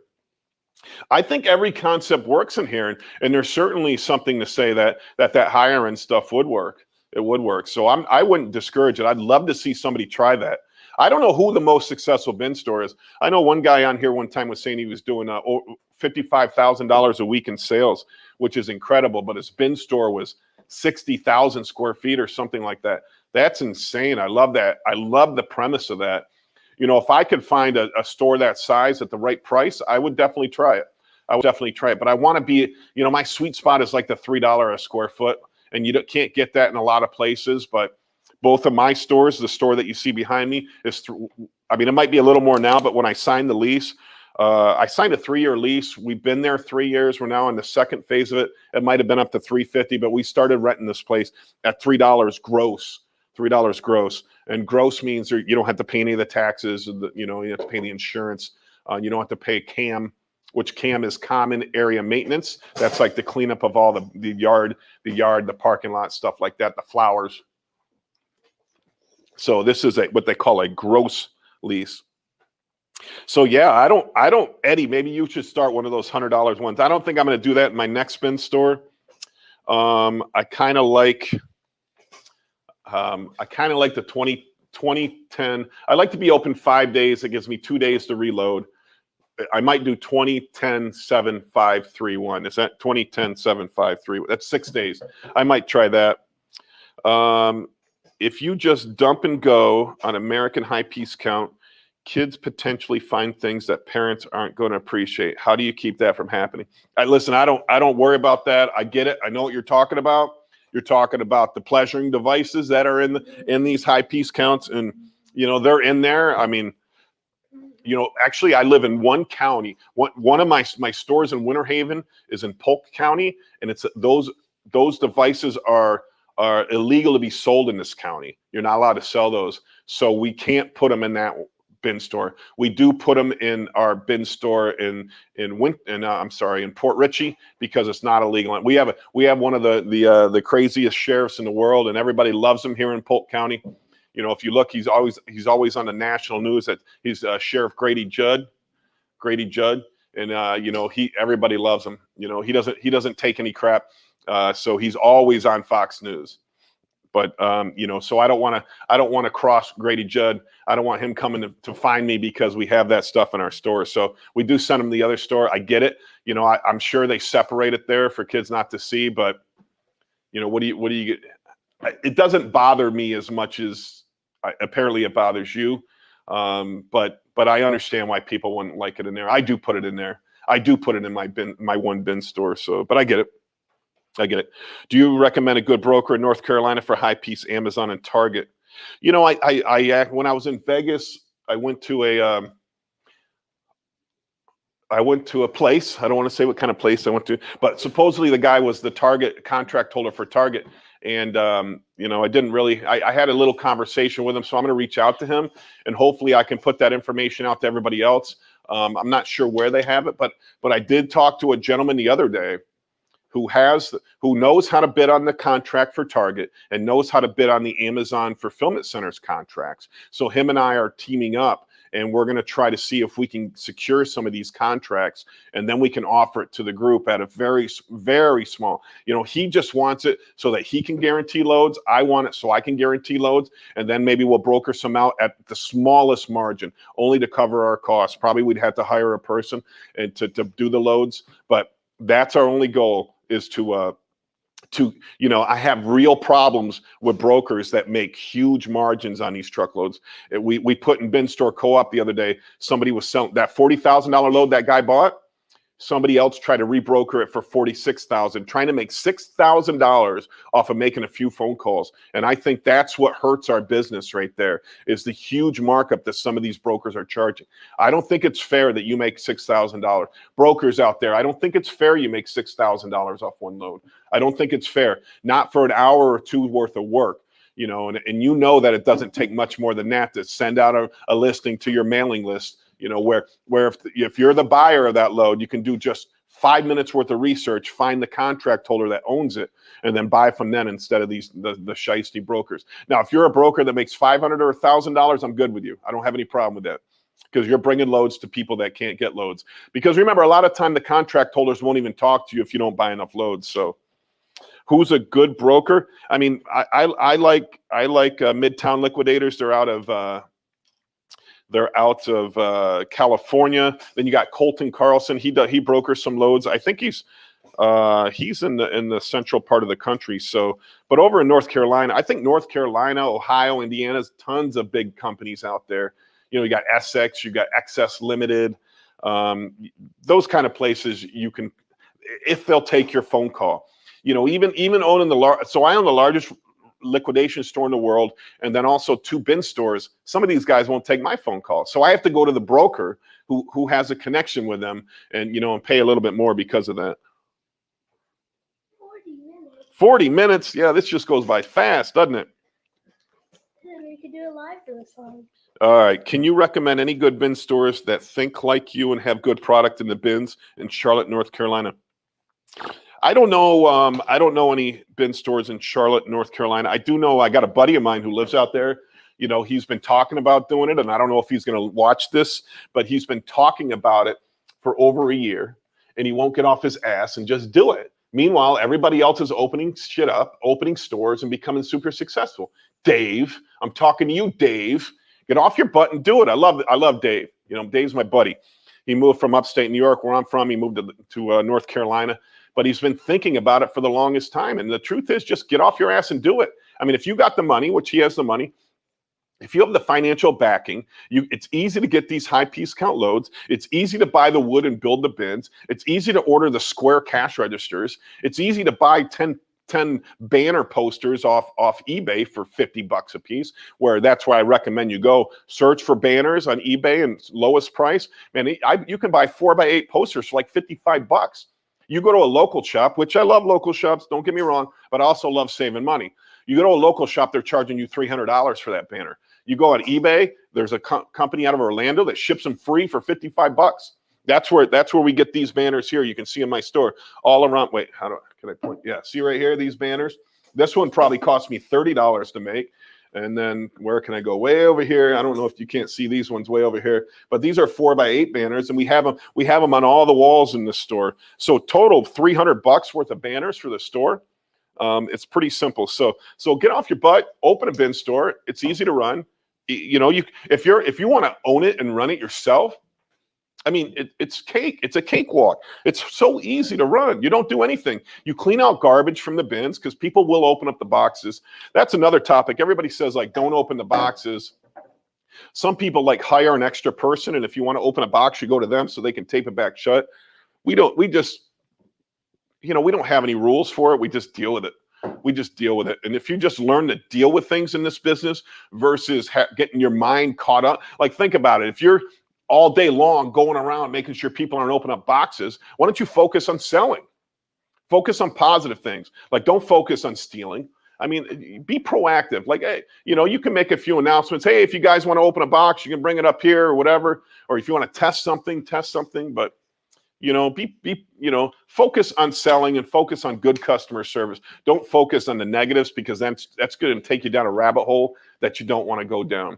I think every concept works in here, and there's certainly something to say that higher end stuff would work. It would work. So I wouldn't discourage it. I'd love to see somebody try that. I don't know who the most successful bin store is. I know one guy on here one time was saying he was doing $55,000 a week in sales, which is incredible. But his bin store was 60,000 square feet or something like that. That's insane. I love that. I love the premise of that. You know, if I could find a store that size at the right price, I would definitely try it. I would definitely try it. But I want to be, you know, my sweet spot is like the $3 a square foot. And you can't get that in a lot of places. But both of my stores, the store that you see behind me is, I mean, it might be a little more now, but when I signed the lease, I signed a 3-year lease. We've been there 3 years. We're now in the second phase of it. It might have been up to $3.50, but we started renting this place at $3 gross. $3 gross, and gross means you don't have to pay any of the taxes. You know, you have to pay the insurance. You don't have to pay CAM, which CAM is common area maintenance. That's like the cleanup of all the yard, the parking lot, stuff like that, the flowers. So this is what they call a gross lease. So yeah, I don't, Eddie, maybe you should start one of those $100 ones. I don't think I'm going to do that in my next bin store. I kind of like the 2010. I like to be open 5 days. It gives me 2 days to reload. I might do 2010-7-5-3-1. Is that 2010-7-5-3? That's 6 days. I might try that. If you just dump and go on American high piece count, kids potentially find things that parents aren't going to appreciate. How do you keep that from happening? Listen, I don't worry about that. I get it. I know what you're talking about. You're talking about the pleasuring devices that are in these high piece counts, and you know they're in there. I mean, you know, actually, I live in one county. One of my stores in Winter Haven is in Polk County, and it's those devices are illegal to be sold in this county. You're not allowed to sell those, so we can't put them in that bin store. We do put them in our bin store in Port Richey because it's not illegal. We have one of the craziest sheriffs in the world, and everybody loves him here in Polk County. You know, if you look, he's always on the national news. That he's Sheriff Grady Judd, and you know, everybody loves him. You know, he doesn't take any crap, so he's always on Fox News. But you know, so I don't want to cross Grady Judd. I don't want him coming to find me because we have that stuff in our store. So we do send him to the other store. I get it. You know, I'm sure they separate it there for kids not to see. But you know, what do you get? It doesn't bother me as much as apparently it bothers you. But I understand why people wouldn't like it in there. I do put it in there. I do put it in my one bin store. So, but I get it. Do you recommend a good broker in North Carolina for high piece Amazon and Target? You know, I when I was in Vegas, I went to a place. I don't want to say what kind of place I went to, but supposedly the guy was the Target contract holder for Target. And, you know, I had a little conversation with him, so I'm going to reach out to him and hopefully I can put that information out to everybody else. I'm not sure where they have it, but I did talk to a gentleman the other day who knows how to bid on the contract for Target and knows how to bid on the Amazon Fulfillment Centers contracts. So him and I are teaming up, and we're going to try to see if we can secure some of these contracts, and then we can offer it to the group at a very, very small. You know, he just wants it so that he can guarantee loads. I want it so I can guarantee loads, and then maybe we'll broker some out at the smallest margin, only to cover our costs. Probably we'd have to hire a person and to do the loads, but that's our only goal, is to you know, I have real problems with brokers that make huge margins on these truckloads. We put in Bin Store Co-op the other day, somebody was selling that $40,000 load that guy bought. Somebody else tried to rebroker it for $46,000, trying to make $6,000 off of making a few phone calls. And I think that's what hurts our business right there, is the huge markup that some of these brokers are charging. I don't think it's fair that you make $6,000. Brokers out there, I don't think it's fair you make $6,000 off one load. I don't think it's fair, not for an hour or two worth of work. You know, and you know that it doesn't take much more than that to send out a listing to your mailing list. You know, where if you're the buyer of that load, you can do just 5 minutes worth of research, find the contract holder that owns it, and then buy from them instead of the shiesty brokers. Now, if you're a broker that makes $500 or $1,000, I'm good with you. I don't have any problem with that, because you're bringing loads to people that can't get loads. Because remember, a lot of time the contract holders won't even talk to you if you don't buy enough loads. So, who's a good broker? I mean, I like Midtown Liquidators. They're out of They're out of California. Then you got Colton Carlson. He brokers some loads. I think he's in the central part of the country. So, but over in North Carolina, I think North Carolina, Ohio, Indiana's tons of big companies out there. You got Essex, you got Excess Limited, those kind of places you can, if they'll take your phone call. Even owning so I own the largest liquidation store in the world, and then also 2 bin stores. Some of these guys won't take my phone call, so I have to go to the broker who has a connection with them, and and pay a little bit more because of that. 40 minutes. 40 minutes? Yeah, this just goes by fast, doesn't it? Yeah, we could do it live for this one. All right. Can you recommend any good bin stores that think like you and have good product in the bins in Charlotte, North Carolina? I don't know. I don't know any bin stores in Charlotte, North Carolina. I do know I got a buddy of mine who lives out there. He's been talking about doing it, and I don't know if he's going to watch this, but he's been talking about it for over a year, and he won't get off his ass and just do it. Meanwhile, everybody else is opening shit up, opening stores, and becoming super successful. Dave, I'm talking to you, Dave. Get off your butt and do it. I love Dave. Dave's my buddy. He moved from upstate New York, where I'm from. He moved to North Carolina. But he's been thinking about it for the longest time. And the truth is, just get off your ass and do it. I mean, if you got the money, which he has the money, if you have the financial backing, it's easy to get these high piece count loads. It's easy to buy the wood and build the bins. It's easy to order the square cash registers. It's easy to buy 10 banner posters off eBay for $50 a piece, where that's why I recommend you go search for banners on eBay and lowest price. Man, you can buy 4x8 posters for like $55. You go to a local shop, which I love local shops, don't get me wrong, but I also love saving money. You go to a local shop, they're charging you $300 for that banner. You go on eBay, there's a company out of Orlando that ships them free for $55. That's where we get these banners here. You can see in my store all around. Wait, can I point? Yeah, see right here, these banners. This one probably cost me $30 to make. And then where can I go? Way over here. I don't know if you can't see these ones way over here, but these are 4x8 banners, and we have them on all the walls in the store. So total $300 worth of banners for the store. It's pretty simple. So get off your butt, open a bin store. It's easy to run. If you want to own it and run it yourself, I mean, it's cake. It's a cakewalk. It's so easy to run. You don't do anything. You clean out garbage from the bins because people will open up the boxes. That's another topic. Everybody says, like, don't open the boxes. Some people hire an extra person, and if you want to open a box, you go to them so they can tape it back shut. We don't have any rules for it. We just deal with it. And if you just learn to deal with things in this business versus getting your mind caught up, think about it. If you're all day long going around making sure people aren't opening up boxes, why don't you focus on selling? Focus on positive things. Don't focus on stealing. I mean, be proactive. Hey, you can make a few announcements. Hey, if you guys want to open a box, you can bring it up here or whatever. Or if you want to test something. But focus on selling and focus on good customer service. Don't focus on the negatives, because that's going to take you down a rabbit hole that you don't want to go down.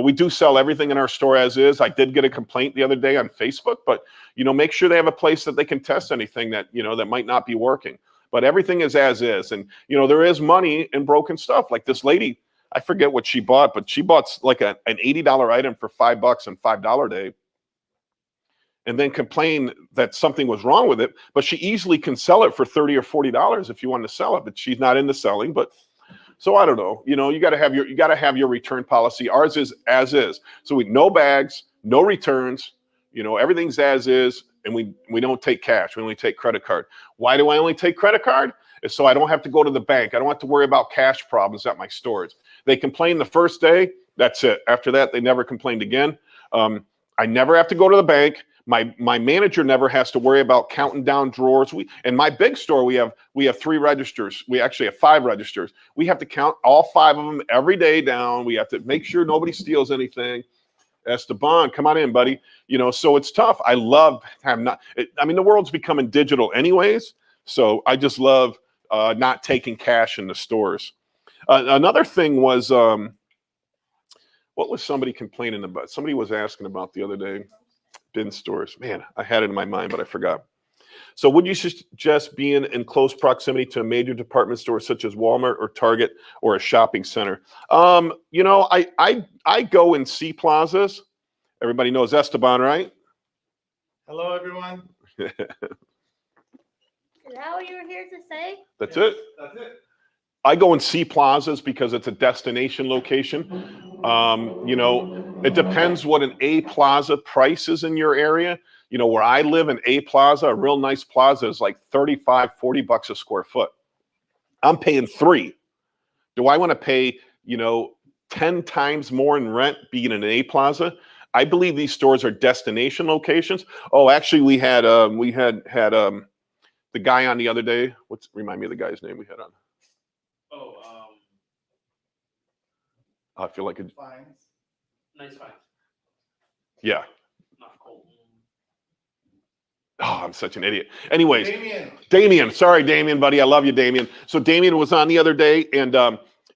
We do sell everything in our store as is. I did get a complaint the other day on Facebook, but make sure they have a place that they can test anything that that might not be working. But everything is as is, and there is money in broken stuff. Like this lady, I forget what she bought, but she bought an $80 item for $5 on $5 day, and then complained that something was wrong with it. But she easily can sell it for $30 or $40 if you want to sell it. But she's not into selling, but. So I don't know, you got to have your return policy. Ours is as is. So no bags, no returns, everything's as is. And we don't take cash. We only take credit card. Why do I only take credit card? It's so I don't have to go to the bank. I don't have to worry about cash problems at my stores. They complain the first day. That's it. After that, they never complained again. I never have to go to the bank. My manager never has to worry about counting down drawers. In my big store, we have 3 registers. We actually have 5 registers. We have to count all 5 of them every day down. We have to make sure nobody steals anything. Esteban, come on in, buddy. So it's tough. I love the world's becoming digital anyways. So I just love not taking cash in the stores. Another thing was, what was somebody complaining about? Somebody was asking about the other day. Bin stores. Man, I had it in my mind, but I forgot. So would you suggest being in close proximity to a major department store such as Walmart or Target or a shopping center? You know, I go in C plazas. Everybody knows Esteban, right? Hello, everyone. Is that what you were here to say? That's Yes, it. That's it. I go in C plazas because it's a destination location. You know, it depends what an A plaza price is in your area. You know, where I live, an A plaza, a real nice plaza is like 35, 40 bucks a square foot. I'm paying 3. Do I want to pay, you know, 10 times more in rent being in an A plaza? I believe these stores are destination locations. Oh, actually, we had the guy on the other day. Remind me of the guy's name we had on? Oh, I feel like it. Finds. Nice finds. Yeah. Not cold. Oh, I'm such an idiot. Anyways, Damien. Sorry, Damien, buddy. I love you, Damien. So Damien was on the other day, and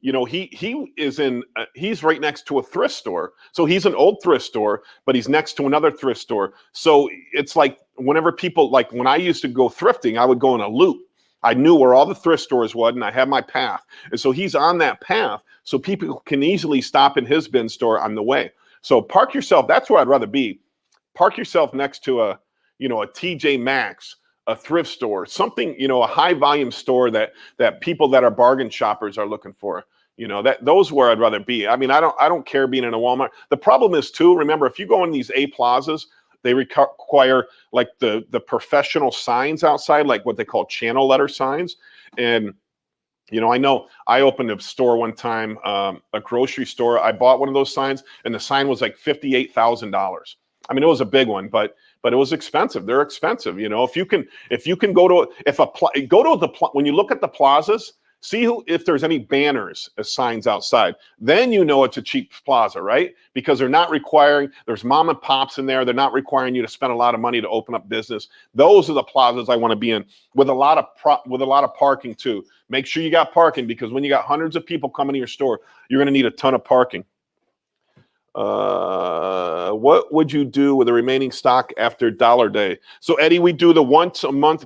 you know, he is in. He's right next to a thrift store. So he's an old thrift store, but he's next to another thrift store. So it's like whenever people, like when I used to go thrifting, I would go in a loop. I knew where all the thrift stores was, and I had my path. And so he's on that path, so people can easily stop in his bin store on the way. So park yourself. That's where I'd rather be. Park yourself next to a, you know, a TJ Maxx, a thrift store, something, you know, a high volume store that people that are bargain shoppers are looking for. You know, those where I'd rather be. I mean, I don't care being in a Walmart. The problem is too, remember, if you go in these A plazas, they require like the professional signs outside, like what they call channel letter signs. And you know I opened a store one time, a grocery store. I bought one of those signs, and the sign was like $58,000. I mean, it was a big one, but it was expensive. They're expensive. You know, if you can go to when you look at the plazas, see if there's any banners as signs outside. Then you know it's a cheap plaza, right? Because they're not requiring. There's mom and pops in there. They're not requiring you to spend a lot of money to open up business. Those are the plazas I want to be in with a lot of parking too. Make sure you got parking, because when you got hundreds of people coming to your store, you're going to need a ton of parking. What would you do with the remaining stock after Dollar Day? So Eddie, we do the once a month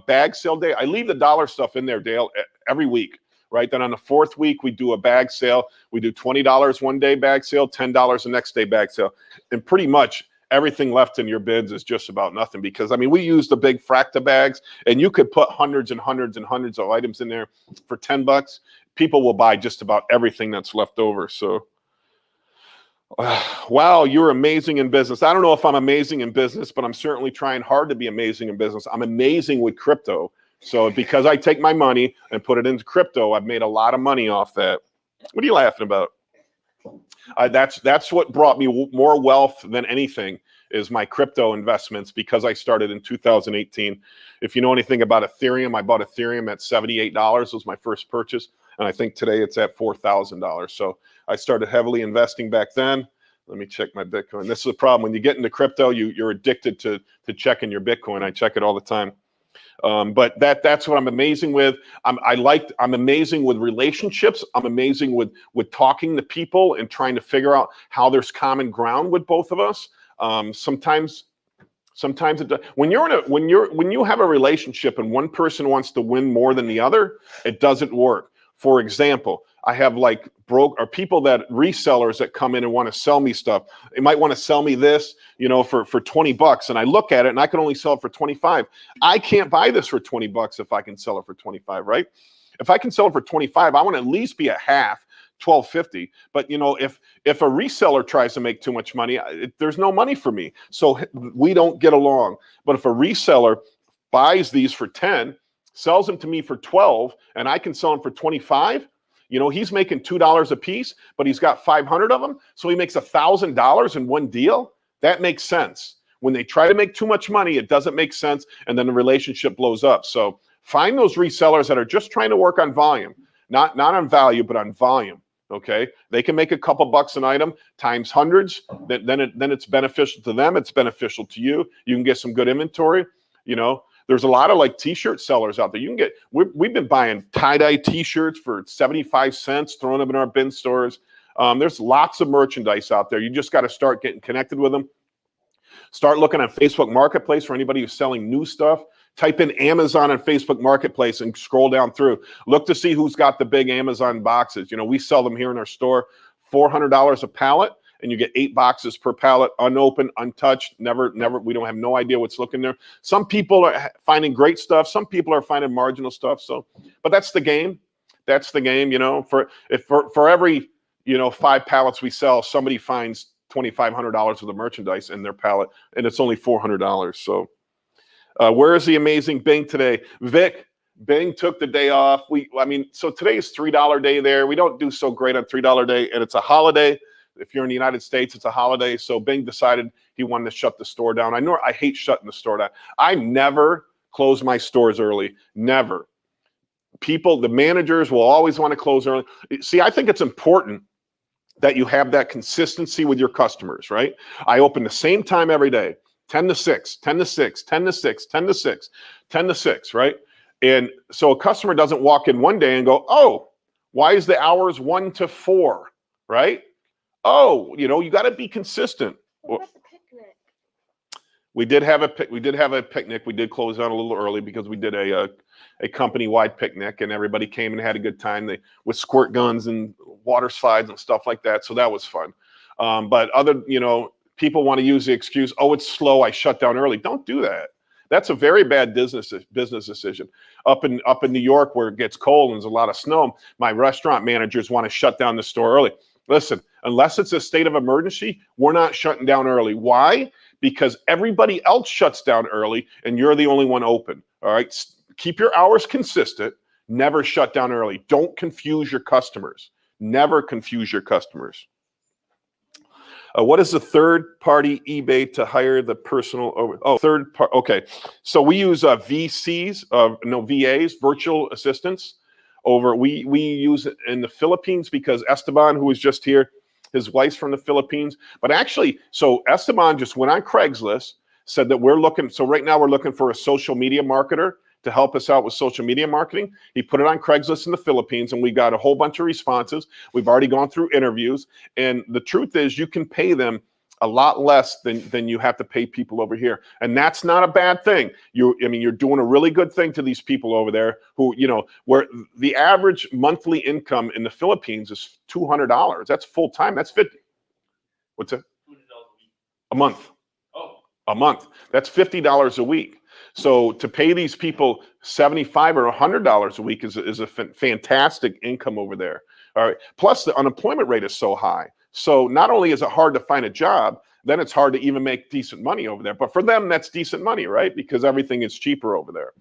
bag sale day. I leave the dollar stuff in there, Dale, every week, right? Then on the 4th week, we do a bag sale. We do $20 one day bag sale, $10 the next day bag sale. And pretty much everything left in your bids is just about nothing, because, I mean, we use the big Fracta bags, and you could put hundreds and hundreds and hundreds of items in there for $10. People will buy just about everything that's left over. So, wow, you're amazing in business. I don't know if I'm amazing in business, but I'm certainly trying hard to be amazing in business. I'm amazing with crypto. So because I take my money and put it into crypto, I've made a lot of money off that. What are you laughing about? That's what brought me more wealth than anything, is my crypto investments, because I started in 2018. If you know anything about Ethereum, I bought Ethereum at $78 was my first purchase. And I think today it's at $4,000. So I started heavily investing back then. Let me check my Bitcoin. This is a problem. When you get into crypto, you're addicted to checking your Bitcoin. I check it all the time. But that's what I'm amazing with. I'm amazing with relationships. I'm amazing with talking to people and trying to figure out how there's common ground with both of us. Sometimes when you have a relationship and one person wants to win more than the other, it doesn't work. For example, I have like people that resellers that come in and want to sell me stuff. They might want to sell me this, you know, for $20, and I look at it and I can only sell it for 25. I can't buy this for $20 if I can sell it for 25, right? If I can sell it for 25, I want to at least be at half, $12.50. But you know, if a reseller tries to make too much money, there's no money for me. So we don't get along. But if a reseller buys these for 10, sells them to me for 12, and I can sell them for 25, you know, he's making $2 a piece, but he's got 500 of them. So he makes $1,000 in one deal. That makes sense. When they try to make too much money, it doesn't make sense. And then the relationship blows up. So find those resellers that are just trying to work on volume, not on value, but on volume. Okay. They can make a couple bucks an item times hundreds. Then it's beneficial to them. It's beneficial to you. You can get some good inventory, you know. There's a lot of like t-shirt sellers out there. You can get, we've been buying tie-dye t-shirts for 75 cents, throwing them in our bin stores. There's lots of merchandise out there. You just got to start getting connected with them. Start looking at Facebook Marketplace for anybody who's selling new stuff. Type in Amazon and Facebook Marketplace and scroll down through. Look to see who's got the big Amazon boxes. You know, we sell them here in our store, $400 a pallet, and you get 8 boxes per pallet, unopened, untouched, never, we don't have no idea what's looking there. Some people are finding great stuff. Some people are finding marginal stuff. So, but that's the game. That's the game, you know, for every, you know, 5 pallets we sell, somebody finds $2,500 worth of merchandise in their pallet, and it's only $400. So where is the amazing Bing today? Vic, Bing took the day off. So today is $3 day there. We don't do so great on $3 day, and it's a holiday. If you're in the United States, it's a holiday. So Bing decided he wanted to shut the store down. I hate shutting the store down. I never close my stores early. Never. The managers will always want to close early. See, I think it's important that you have that consistency with your customers, right? I open the same time every day, 10 to 6, 10 to 6, 10 to 6, 10 to 6, 10 to 6, right? And so a customer doesn't walk in one day and go, oh, why is the hours 1 to 4, right? Oh, you know, you got to be consistent. What about the picnic? We did have a picnic. We did close down a little early because we did a company-wide picnic, and everybody came and had a good time. With squirt guns and water slides and stuff like that. So that was fun. But people want to use the excuse, oh, it's slow, I shut down early. Don't do that. That's a very bad business decision. Up in New York, where it gets cold and there's a lot of snow, my restaurant managers want to shut down the store early. Listen, unless it's a state of emergency, we're not shutting down early. Why? Because everybody else shuts down early and you're the only one open. All right. Keep your hours consistent. Never shut down early. Don't confuse your customers. Never confuse your customers. What is the third-party eBay to hire the personal over? Oh, third part. Okay, so we use VAs, virtual assistants. We use it in the Philippines because Esteban, who was just here, his wife's from the Philippines. But actually, so Esteban just went on Craigslist, said that we're looking. So right now we're looking for a social media marketer to help us out with social media marketing. He put it on Craigslist in the Philippines, and we got a whole bunch of responses. We've already gone through interviews, and the truth is you can pay them a lot less than you have to pay people over here. And that's not a bad thing. You're doing a really good thing to these people over there who, where the average monthly income in the Philippines is $200. That's full time. That's 50. What's that? A month. Oh. A month. That's $50 a week. So to pay these people $75 or $100 a week is a fantastic income over there. All right. Plus the unemployment rate is so high. So not only is it hard to find a job, then it's hard to even make decent money over there. But for them, that's decent money, right? Because everything is cheaper over there.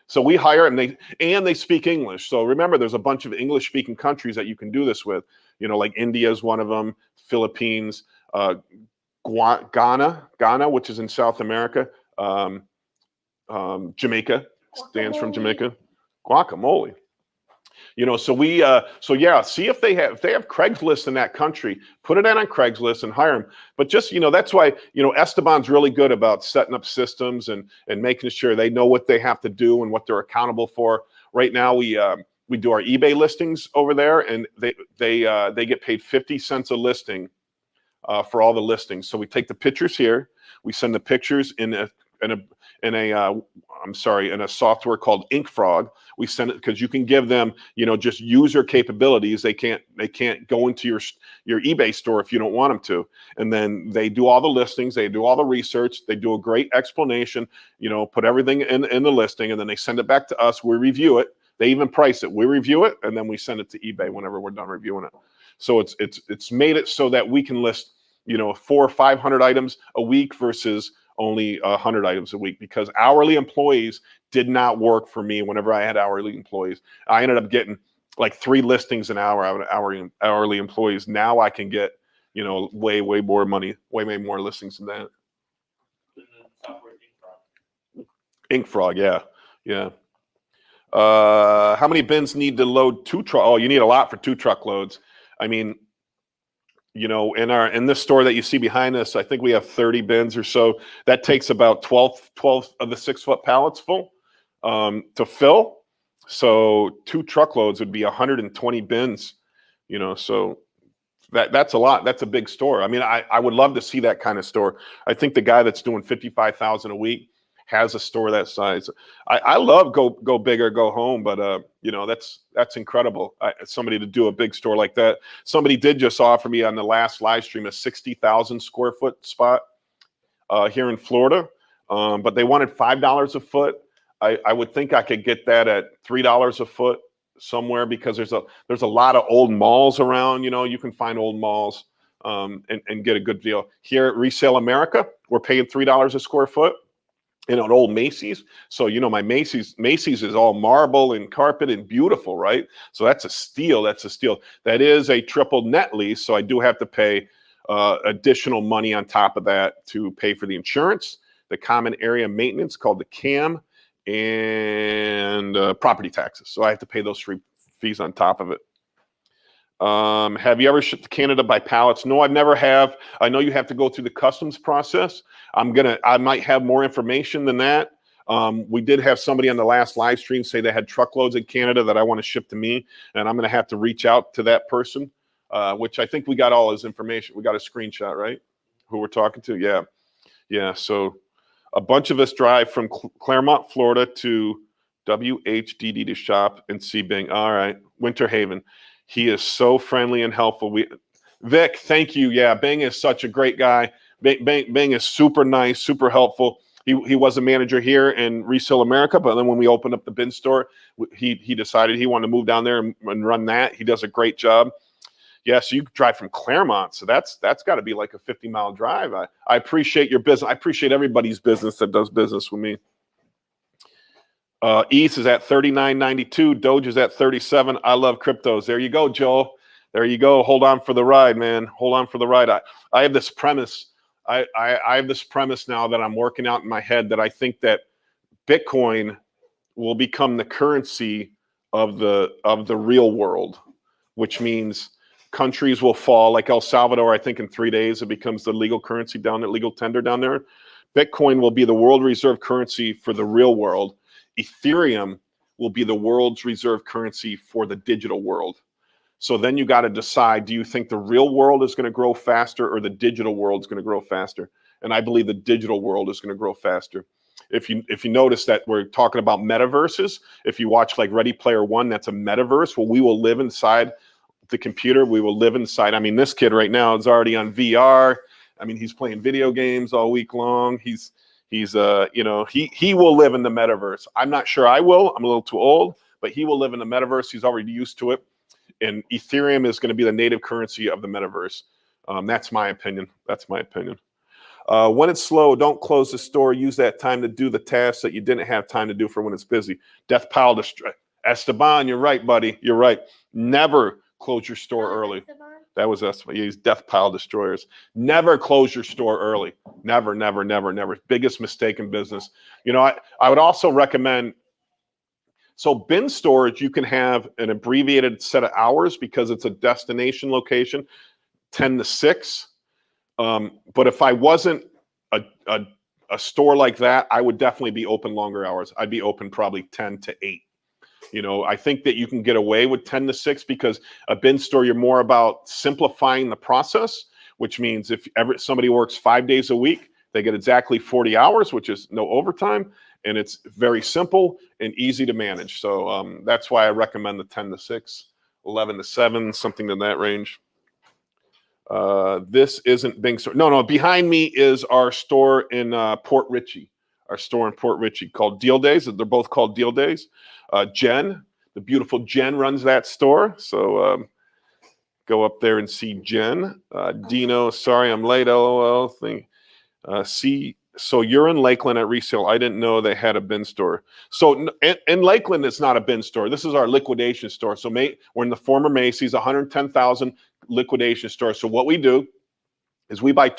So we hire and they speak English. So remember, there's a bunch of English-speaking countries that you can do this with. Like India is one of them, Philippines, Ghana, which is in South America. Jamaica, stands from Jamaica. Guacamole. See if they have Craigslist in that country, put it on Craigslist and hire them. But just, that's why, Esteban's really good about setting up systems and making sure they know what they have to do and what they're accountable for. Right now, we do our eBay listings over there, and they get paid 50 cents a listing for all the listings. So we take the pictures here, we send the pictures in a software called InkFrog. We send it because you can give them, just user capabilities. They can't go into your eBay store if you don't want them to. And then they do all the listings, they do all the research, they do a great explanation, put everything in the listing, and then they send it back to us. We review it. They even price it. We review it, and then we send it to eBay whenever we're done reviewing it. So it's made it so that we can list, 400 or 500 items a week versus only 100 items a week, because hourly employees did not work for me whenever I had hourly employees. I ended up getting like 3 listings an hour out of hourly employees. Now I can get, way more money, way more listings than that. InkFrog, yeah. How many bins need to load 2 trucks? Oh, you need a lot for 2 truckloads. I mean, in this store that you see behind us, I think we have 30 bins or so. That takes about 12 of the 6-foot pallets full to fill. So 2 truckloads would be 120 bins. So that's a lot. That's a big store. I mean, I would love to see that kind of store. I think the guy that's doing $55,000 a week has a store that size. I love go big or go home, but you know, that's incredible. Somebody to do a big store like that. Somebody did just offer me on the last live stream a 60,000 square foot spot here in Florida, but they wanted $5 a foot. I would think I could get that at $3 a foot somewhere, because there's a lot of old malls around. You know, you can find old malls and get a good deal. Here at Resale America, we're paying $3 a square foot in an old Macy's. So, you know, my Macy's is all marble and carpet and beautiful, right? So that's a steal. That's a steal. That is a triple net lease. So I do have to pay additional money on top of that to pay for the insurance, the common area maintenance called the CAM, and property taxes. So I have to pay those three fees on top of it. Have you ever shipped to Canada by pallets? No, I've never have. I know you have to go through the customs process. I might have more information than that. We did have somebody on the last live stream say they had truckloads in Canada that I want to ship to me, and I'm going to have to reach out to that person, which I think we got all his information. We got a screenshot, right? Who we're talking to? Yeah. Yeah. So a bunch of us drive from Claremont, Florida to WHDD to shop and see Bing. All right. Winter Haven. He is so friendly and helpful. Vic, thank you. Yeah, Bing is such a great guy. Bing is super nice, super helpful. He was a manager here in Resale America, but then when we opened up the bin store, he decided he wanted to move down there and run that. He does a great job. Yeah, so you drive from Claremont, so that's got to be like a 50-mile drive. I appreciate your business. I appreciate everybody's business that does business with me. ETH is at 39.92. Doge is at 37. I love cryptos. There you go, Joel. There you go. Hold on for the ride, man. Hold on for the ride. I have this premise. I have this premise now that I'm working out in my head, that I think that Bitcoin will become the currency of the real world, which means countries will fall. Like El Salvador, I think in 3 days it becomes the legal currency down there, legal tender down there. Bitcoin will be the world reserve currency for the real world. Ethereum will be the world's reserve currency for the digital world. So then you got to decide, do you think the real world is going to grow faster or the digital world is going to grow faster? And I believe the digital world is going to grow faster. If you notice that we're talking about metaverses, if you watch like Ready Player One, that's a metaverse. Well, we will live inside the computer. We will live inside. I mean, this kid right now is already on VR. I mean, he's playing video games all week long. He's you know, he will live in the metaverse. I'm not sure I will. I'm a little too old, but he will live in the metaverse. He's already used to it. And Ethereum is going to be the native currency of the metaverse. That's my opinion. That's my opinion. When it's slow, don't close the store. Use that time to do the tasks that you didn't have time to do for when it's busy. Death pile destroy. Esteban, you're right, buddy. You're right. Never close your store early. Esteban? That was us. He's death pile destroyers. Never close your store early. Never, never, never, never. Biggest mistake in business. You know, I would also recommend, so bin storage, you can have an abbreviated set of hours because it's a destination location, 10 to 6. But if I wasn't a store like that, I would definitely be open longer hours. I'd be open probably 10 to 8. You know, I think that you can get away with 10 to 6 because a bin store, you're more about simplifying the process, which means if somebody works 5 days a week, they get exactly 40 hours, which is no overtime. And it's very simple and easy to manage. So that's why I recommend the 10 to 6, 11 to 7, something in that range. This isn't Bing store. No, behind me is our store in Port Richey. Our store in Port Richey called Deal Days. They're both called Deal Days. Jen, the beautiful Jen, runs that store. So go up there and see Jen. Dino, sorry I'm late. LOL thing. So you're in Lakeland at Resale. I didn't know they had a bin store. So in Lakeland, it's not a bin store. This is our liquidation store. So we're in the former Macy's, 110,000 liquidation store. So what we do is we buy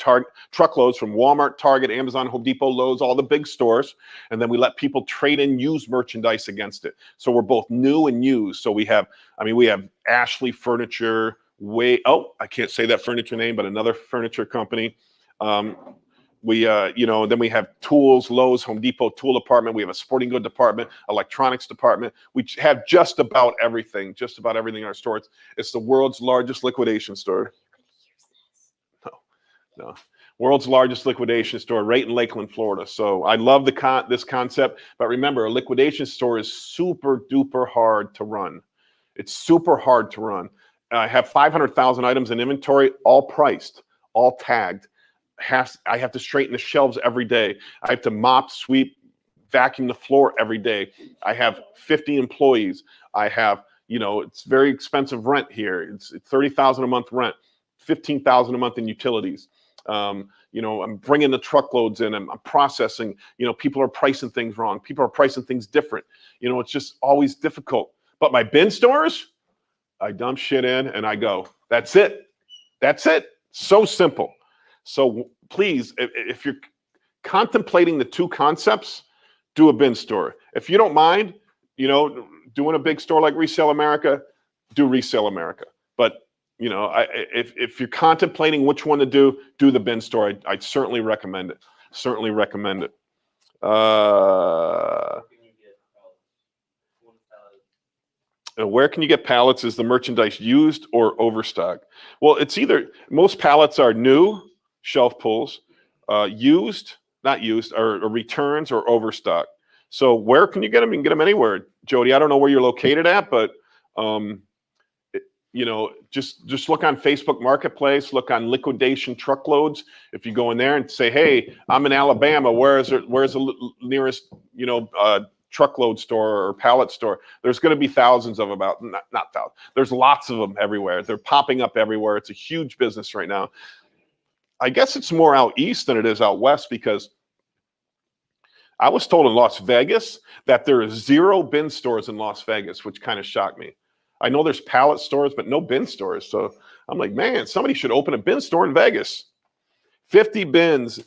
truckloads from Walmart, Target, Amazon, Home Depot, Lowe's, all the big stores, and then we let people trade in used merchandise against it. So we're both new and used. So we have Ashley Furniture, I can't say that furniture name, but another furniture company. Then we have tools, Lowe's, Home Depot tool department. We have a sporting good department, electronics department. We have just about everything in our store. It's the world's largest liquidation store. No. World's largest liquidation store right in Lakeland, Florida. So I love this concept. But remember, a liquidation store is super duper hard to run. It's super hard to run. I have 500,000 items in inventory, all priced, all tagged. I have to straighten the shelves every day. I have to mop, sweep, vacuum the floor every day. I have 50 employees. I have, it's very expensive rent here. It's 30,000 a month rent, 15,000 a month in utilities. I'm bringing the truckloads in. I'm processing. People are pricing things wrong. People are pricing things different. It's just always difficult. But my bin stores, I dump shit in and I go. That's it. That's it. So simple. So please, if you're contemplating the two concepts, do a bin store. If you don't mind, doing a big store like Resale America, do Resale America. But if you're contemplating which one to do the bin store. I'd certainly recommend it. Certainly recommend it. Where can you get pallets? Is the merchandise used or overstock? Well, it's either, most pallets are new shelf pulls, used, not used, or returns or overstock. So where can you get them? You can get them anywhere. Jody, I don't know where you're located at, but just look on Facebook Marketplace, look on liquidation truckloads. If you go in there and say, hey, I'm in Alabama, where's the nearest, truckload store or pallet store, there's going to be thousands of them out. Not thousands. There's lots of them everywhere. They're popping up everywhere. It's a huge business right now. I guess it's more out east than it is out west, because I was told in Las Vegas that there is 0 bin stores in Las Vegas, which kind of shocked me. I know there's pallet stores, but no bin stores. So I'm like, man, somebody should open a bin store in Vegas. 50 bins.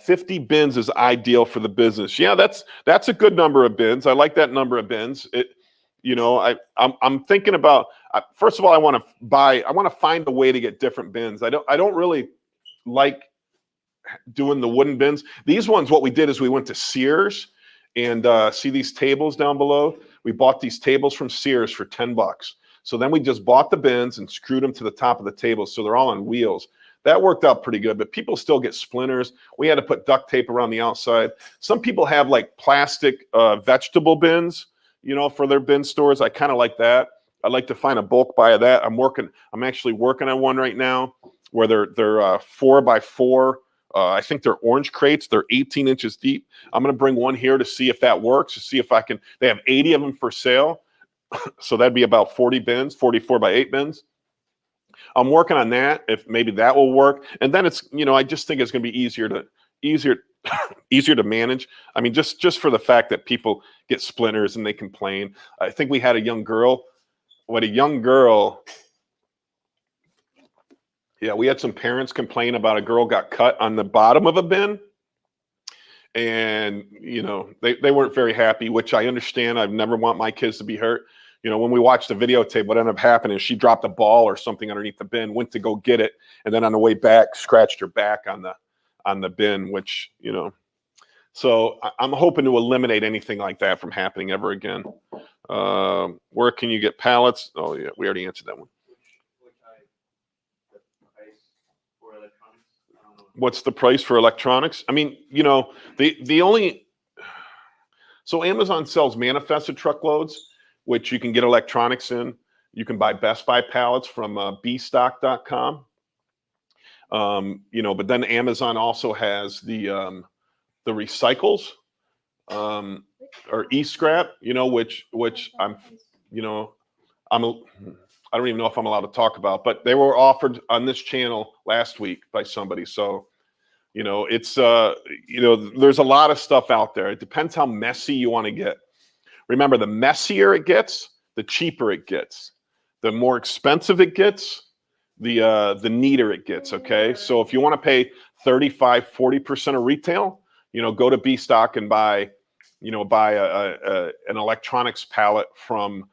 50 bins is ideal for the business. Yeah, that's a good number of bins. I like that number of bins. I'm thinking about, first of all, I want to find a way to get different bins. I don't really like doing the wooden bins. These ones, what we did is we went to Sears and see these tables down below. We bought these tables from Sears for $10. So then we just bought the bins and screwed them to the top of the table. So they're all on wheels. That worked out pretty good, but people still get splinters. We had to put duct tape around the outside. Some people have like plastic vegetable bins, for their bin stores. I kind of like that. I'd like to find a bulk buy of that. I'm actually working on one right now where they're 4x4. I think they're orange crates. They're 18 inches deep. I'm going to bring one here to see if that works, to see if I can. They have 80 of them for sale. So that'd be about 40 bins, 44x8 bins. I'm working on that, if maybe that will work. And then it's, I just think it's going to be easier to manage. I mean, just for the fact that people get splinters and they complain. I think we had a young girl. Yeah, we had some parents complain about a girl got cut on the bottom of a bin. And, they weren't very happy, which I understand. I've never want my kids to be hurt. When we watched the videotape, what ended up happening is she dropped a ball or something underneath the bin, went to go get it, and then on the way back, scratched her back on the bin, which, So I'm hoping to eliminate anything like that from happening ever again. Where can you get pallets? Oh, yeah, we already answered that one. What's the price for electronics? I mean, so Amazon sells manifested truckloads, which you can get electronics in. You can buy Best Buy pallets from bstock.com. But then Amazon also has the recycles or e-scrap, which I don't even know if I'm allowed to talk about, but they were offered on this channel last week by somebody. So, it's there's a lot of stuff out there. It depends how messy you want to get. Remember, the messier it gets, the cheaper it gets. The more expensive it gets, the neater it gets, okay? So if you want to pay 35, 40% of retail, go to B-Stock and buy an electronics pallet from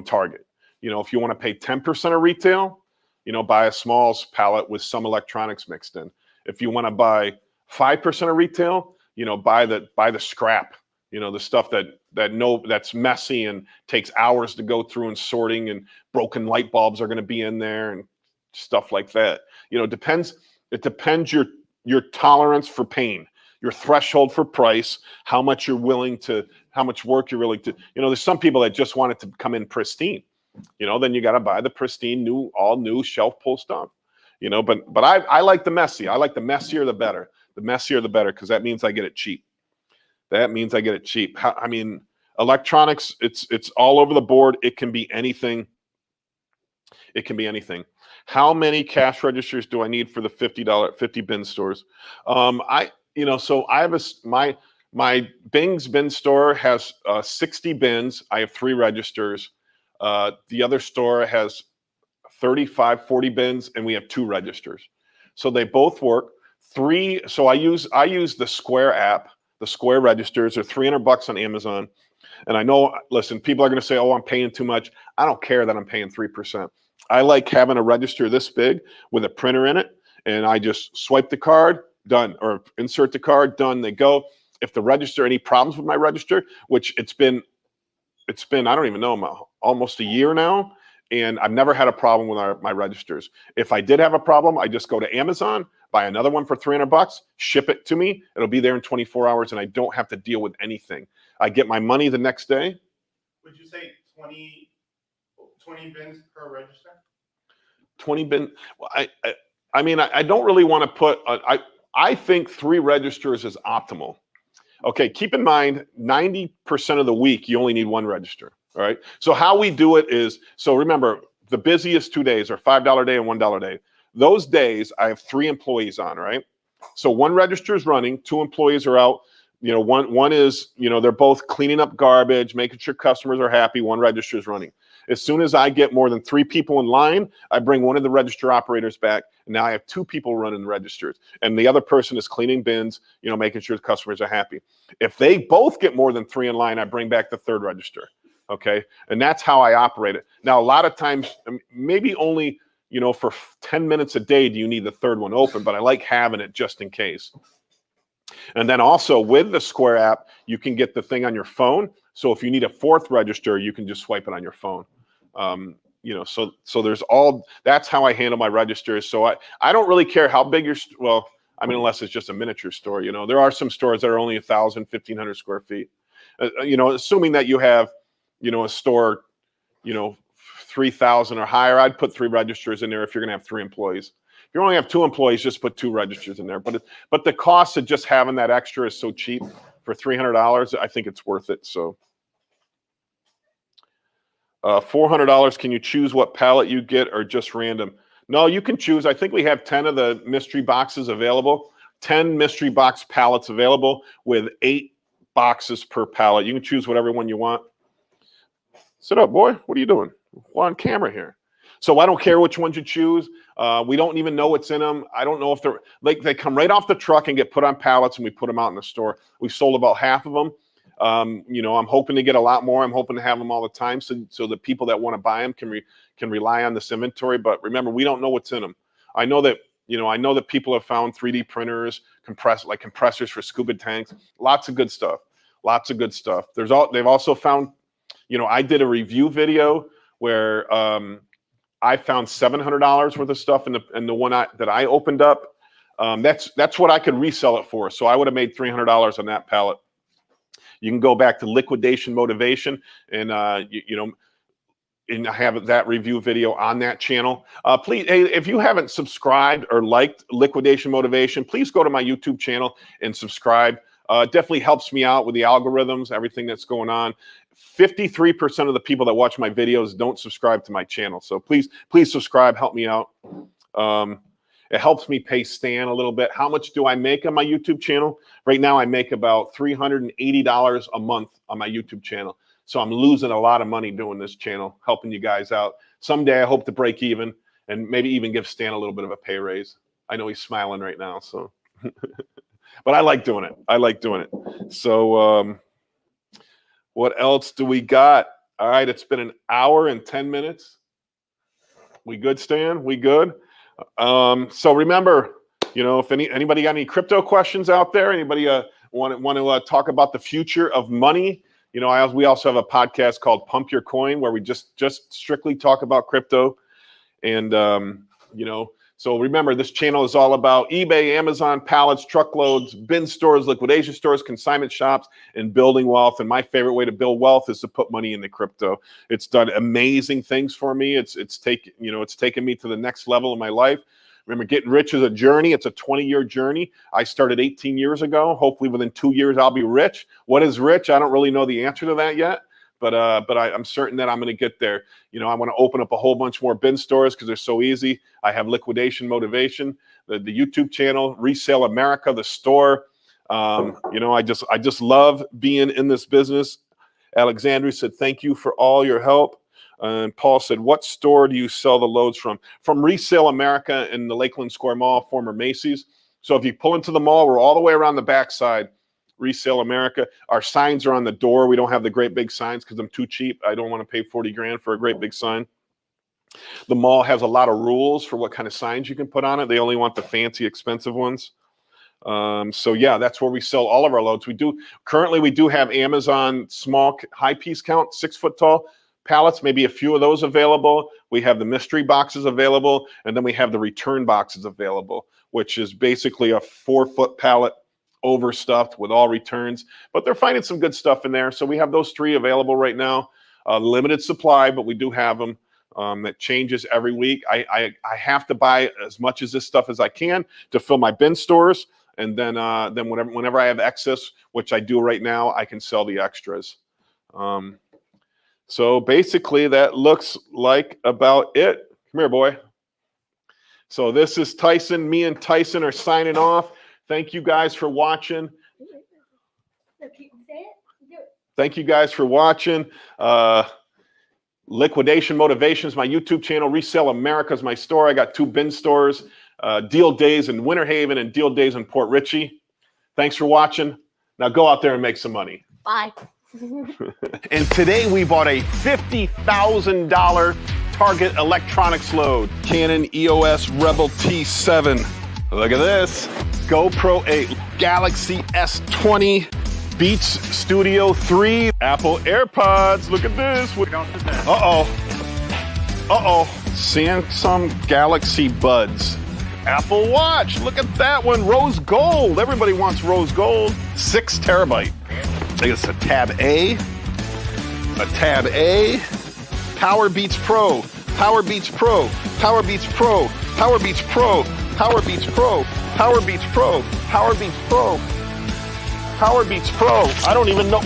Target. If you want to pay 10% of retail, buy a Smalls pallet with some electronics mixed in. If you want to buy 5% of retail, buy the scrap, the stuff that's messy and takes hours to go through and sorting, and broken light bulbs are going to be in there and stuff like that. Depends It depends your tolerance for pain, your threshold for price, how much work you're willing to, there's some people that just want it to come in pristine. Then you got to buy the pristine, all new shelf pull stuff. But I like the messy. I like the messier the better. The messier the better, because that means I get it cheap. Electronics, it's all over the board. It can be anything. How many cash registers do I need for the $50 bin stores? So I have my Bing's bin store has 60 bins. I have 3 registers. The other store has 35, 40 bins, and we have 2 registers. So they both work. So I use the Square app. The Square registers are $300 on Amazon. And I know, listen, people are going to say, oh, I'm paying too much. I don't care that I'm paying 3%. I like having a register this big with a printer in it, and I just swipe the card, done, or insert the card, done, they go. If the register, any problems with my register, which it's been, I don't even know, almost a year now, and I've never had a problem with my registers. If I did have a problem, I just go to Amazon, buy another one for $300, ship it to me. It'll be there in 24 hours, and I don't have to deal with anything. I get my money the next day. Would you say 20 bins per register? 20 bin. Well, I don't really want to put. I think 3 registers is optimal. Okay, keep in mind, 90% of the week you only need 1 register. All right. So how we do it is, so remember, the busiest 2 days are $5 day and $1 day. Those days I have 3 employees on. Right. So 1 register is running, 2 employees are out. One is, they're both cleaning up garbage, making sure customers are happy. 1 register is running. As soon as I get more than 3 people in line, I bring one of the register operators back. And now I have 2 people running the registers. And the other person is cleaning bins, making sure the customers are happy. If they both get more than 3 in line, I bring back the 3rd register. Okay. And that's how I operate it. Now, a lot of times, maybe only, for 10 minutes a day do you need the 3rd one open, but I like having it just in case. And then also with the Square app, you can get the thing on your phone. So if you need a 4th register, you can just swipe it on your phone. So there's that's how I handle my registers. So I don't really care how big unless it's just a miniature store. There are some stores that are only 1,000, 1,500 square feet. Assuming that you have, a store, 3,000 or higher, I'd put 3 registers in there if you're going to have 3 employees. If you only have 2 employees, just put 2 registers in there. But the cost of just having that extra is so cheap. For $300, I think it's worth it. So $400, can you choose what pallet you get or just random? No, you can choose. I think we have 10 of the mystery boxes available, 10 mystery box pallets available with 8 boxes per pallet. You can choose whatever one you want. Sit up, boy. What are you doing? We're on camera here. So I don't care which ones you choose. We don't even know what's in them. I don't know if they come right off the truck and get put on pallets, and we put them out in the store. We've sold about half of them. I'm hoping to get a lot more. I'm hoping to have them all the time, so the people that want to buy them can rely on this inventory. But remember, we don't know what's in them. I know that people have found 3D printers, compressors for scuba tanks. Lots of good stuff. They've also found, I did a review video where I found $700 worth of stuff in the one that I opened up. That's what I could resell it for. So I would have made $300 on that pallet. You can go back to Liquidation Motivation, and and I have that review video on that channel. Please, hey, if you haven't subscribed or liked Liquidation Motivation, please go to my YouTube channel and subscribe. It definitely helps me out with the algorithms, everything that's going on. 53% of the people that watch my videos don't subscribe to my channel. So please subscribe, help me out. It helps me pay Stan a little bit. How much do I make on my YouTube channel? Right now, I make about $380 a month on my YouTube channel. So I'm losing a lot of money doing this channel, helping you guys out. Someday I hope to break even and maybe even give Stan a little bit of a pay raise. I know he's smiling right now, so. But I like doing it. So what else do we got? All right, it's been an hour and 10 minutes. We good, Stan? We good? So remember, if anybody got any crypto questions out there, anybody want to talk about the future of money, we also have a podcast called Pump Your Coin where we just strictly talk about crypto. And So remember, this channel is all about eBay, Amazon, pallets, truckloads, bin stores, liquidation stores, consignment shops, and building wealth. And my favorite way to build wealth is to put money into crypto. It's done amazing things for me. It's taken me to the next level in my life. Remember, getting rich is a journey. It's a 20-year journey. I started 18 years ago. Hopefully within 2 years, I'll be rich. What is rich? I don't really know the answer to that yet. But I'm certain that I'm going to get there. You know, I want to open up a whole bunch more bin stores because they're so easy. I have Liquidation Motivation, the YouTube channel, Resale America, the store. You know, I just love being in this business. Alexandria said, thank you for all your help. And Paul said, what store do you sell the loads from? From Resale America in the Lakeland Square Mall, former Macy's. So if you pull into the mall, we're all the way around the backside. Resale America. Our signs are on the door. We don't have the great big signs because I'm too cheap. I don't want to pay 40 grand for a great big sign. The mall has a lot of rules for what kind of signs you can put on it. They only want the fancy, expensive ones. So yeah, that's where we sell all of our loads. Currently we do have Amazon small high piece count, 6 foot tall pallets, maybe a few of those available. We have the mystery boxes available, and then we have the return boxes available, which is basically a 4 foot pallet overstuffed with all returns, but they're finding some good stuff in there. So we have those 3 available right now. Limited supply, but we do have them. That changes every week. I have to buy as much of this stuff as I can to fill my bin stores, and then whenever I have excess, which I do right now, I can sell the extras. So basically, that looks like about it. Come here, boy. So this is Tyson. Me and Tyson are signing off. Thank you guys for watching. Thank you guys for watching. Liquidation Motivation is my YouTube channel. Resale America is my store. I got 2 bin stores, Deal Days in Winter Haven and Deal Days in Port Richey. Thanks for watching. Now go out there and make some money. Bye. And today we bought a $50,000 Target Electronics load. Canon EOS Rebel T7. Look at this. GoPro 8, Galaxy S20, Beats Studio 3, Apple AirPods. Look at this. Uh-oh. Samsung Galaxy Buds. Apple Watch. Look at that one. Rose gold. Everybody wants rose gold. 6 terabyte. I guess a Tab A. A Tab A. Power Beats Pro. Power Beats Pro. Power Beats Pro. Power Beats Pro. Power Beats Pro. Power Beats Pro. Power Beats Pro. Power Beats Pro. I don't even know.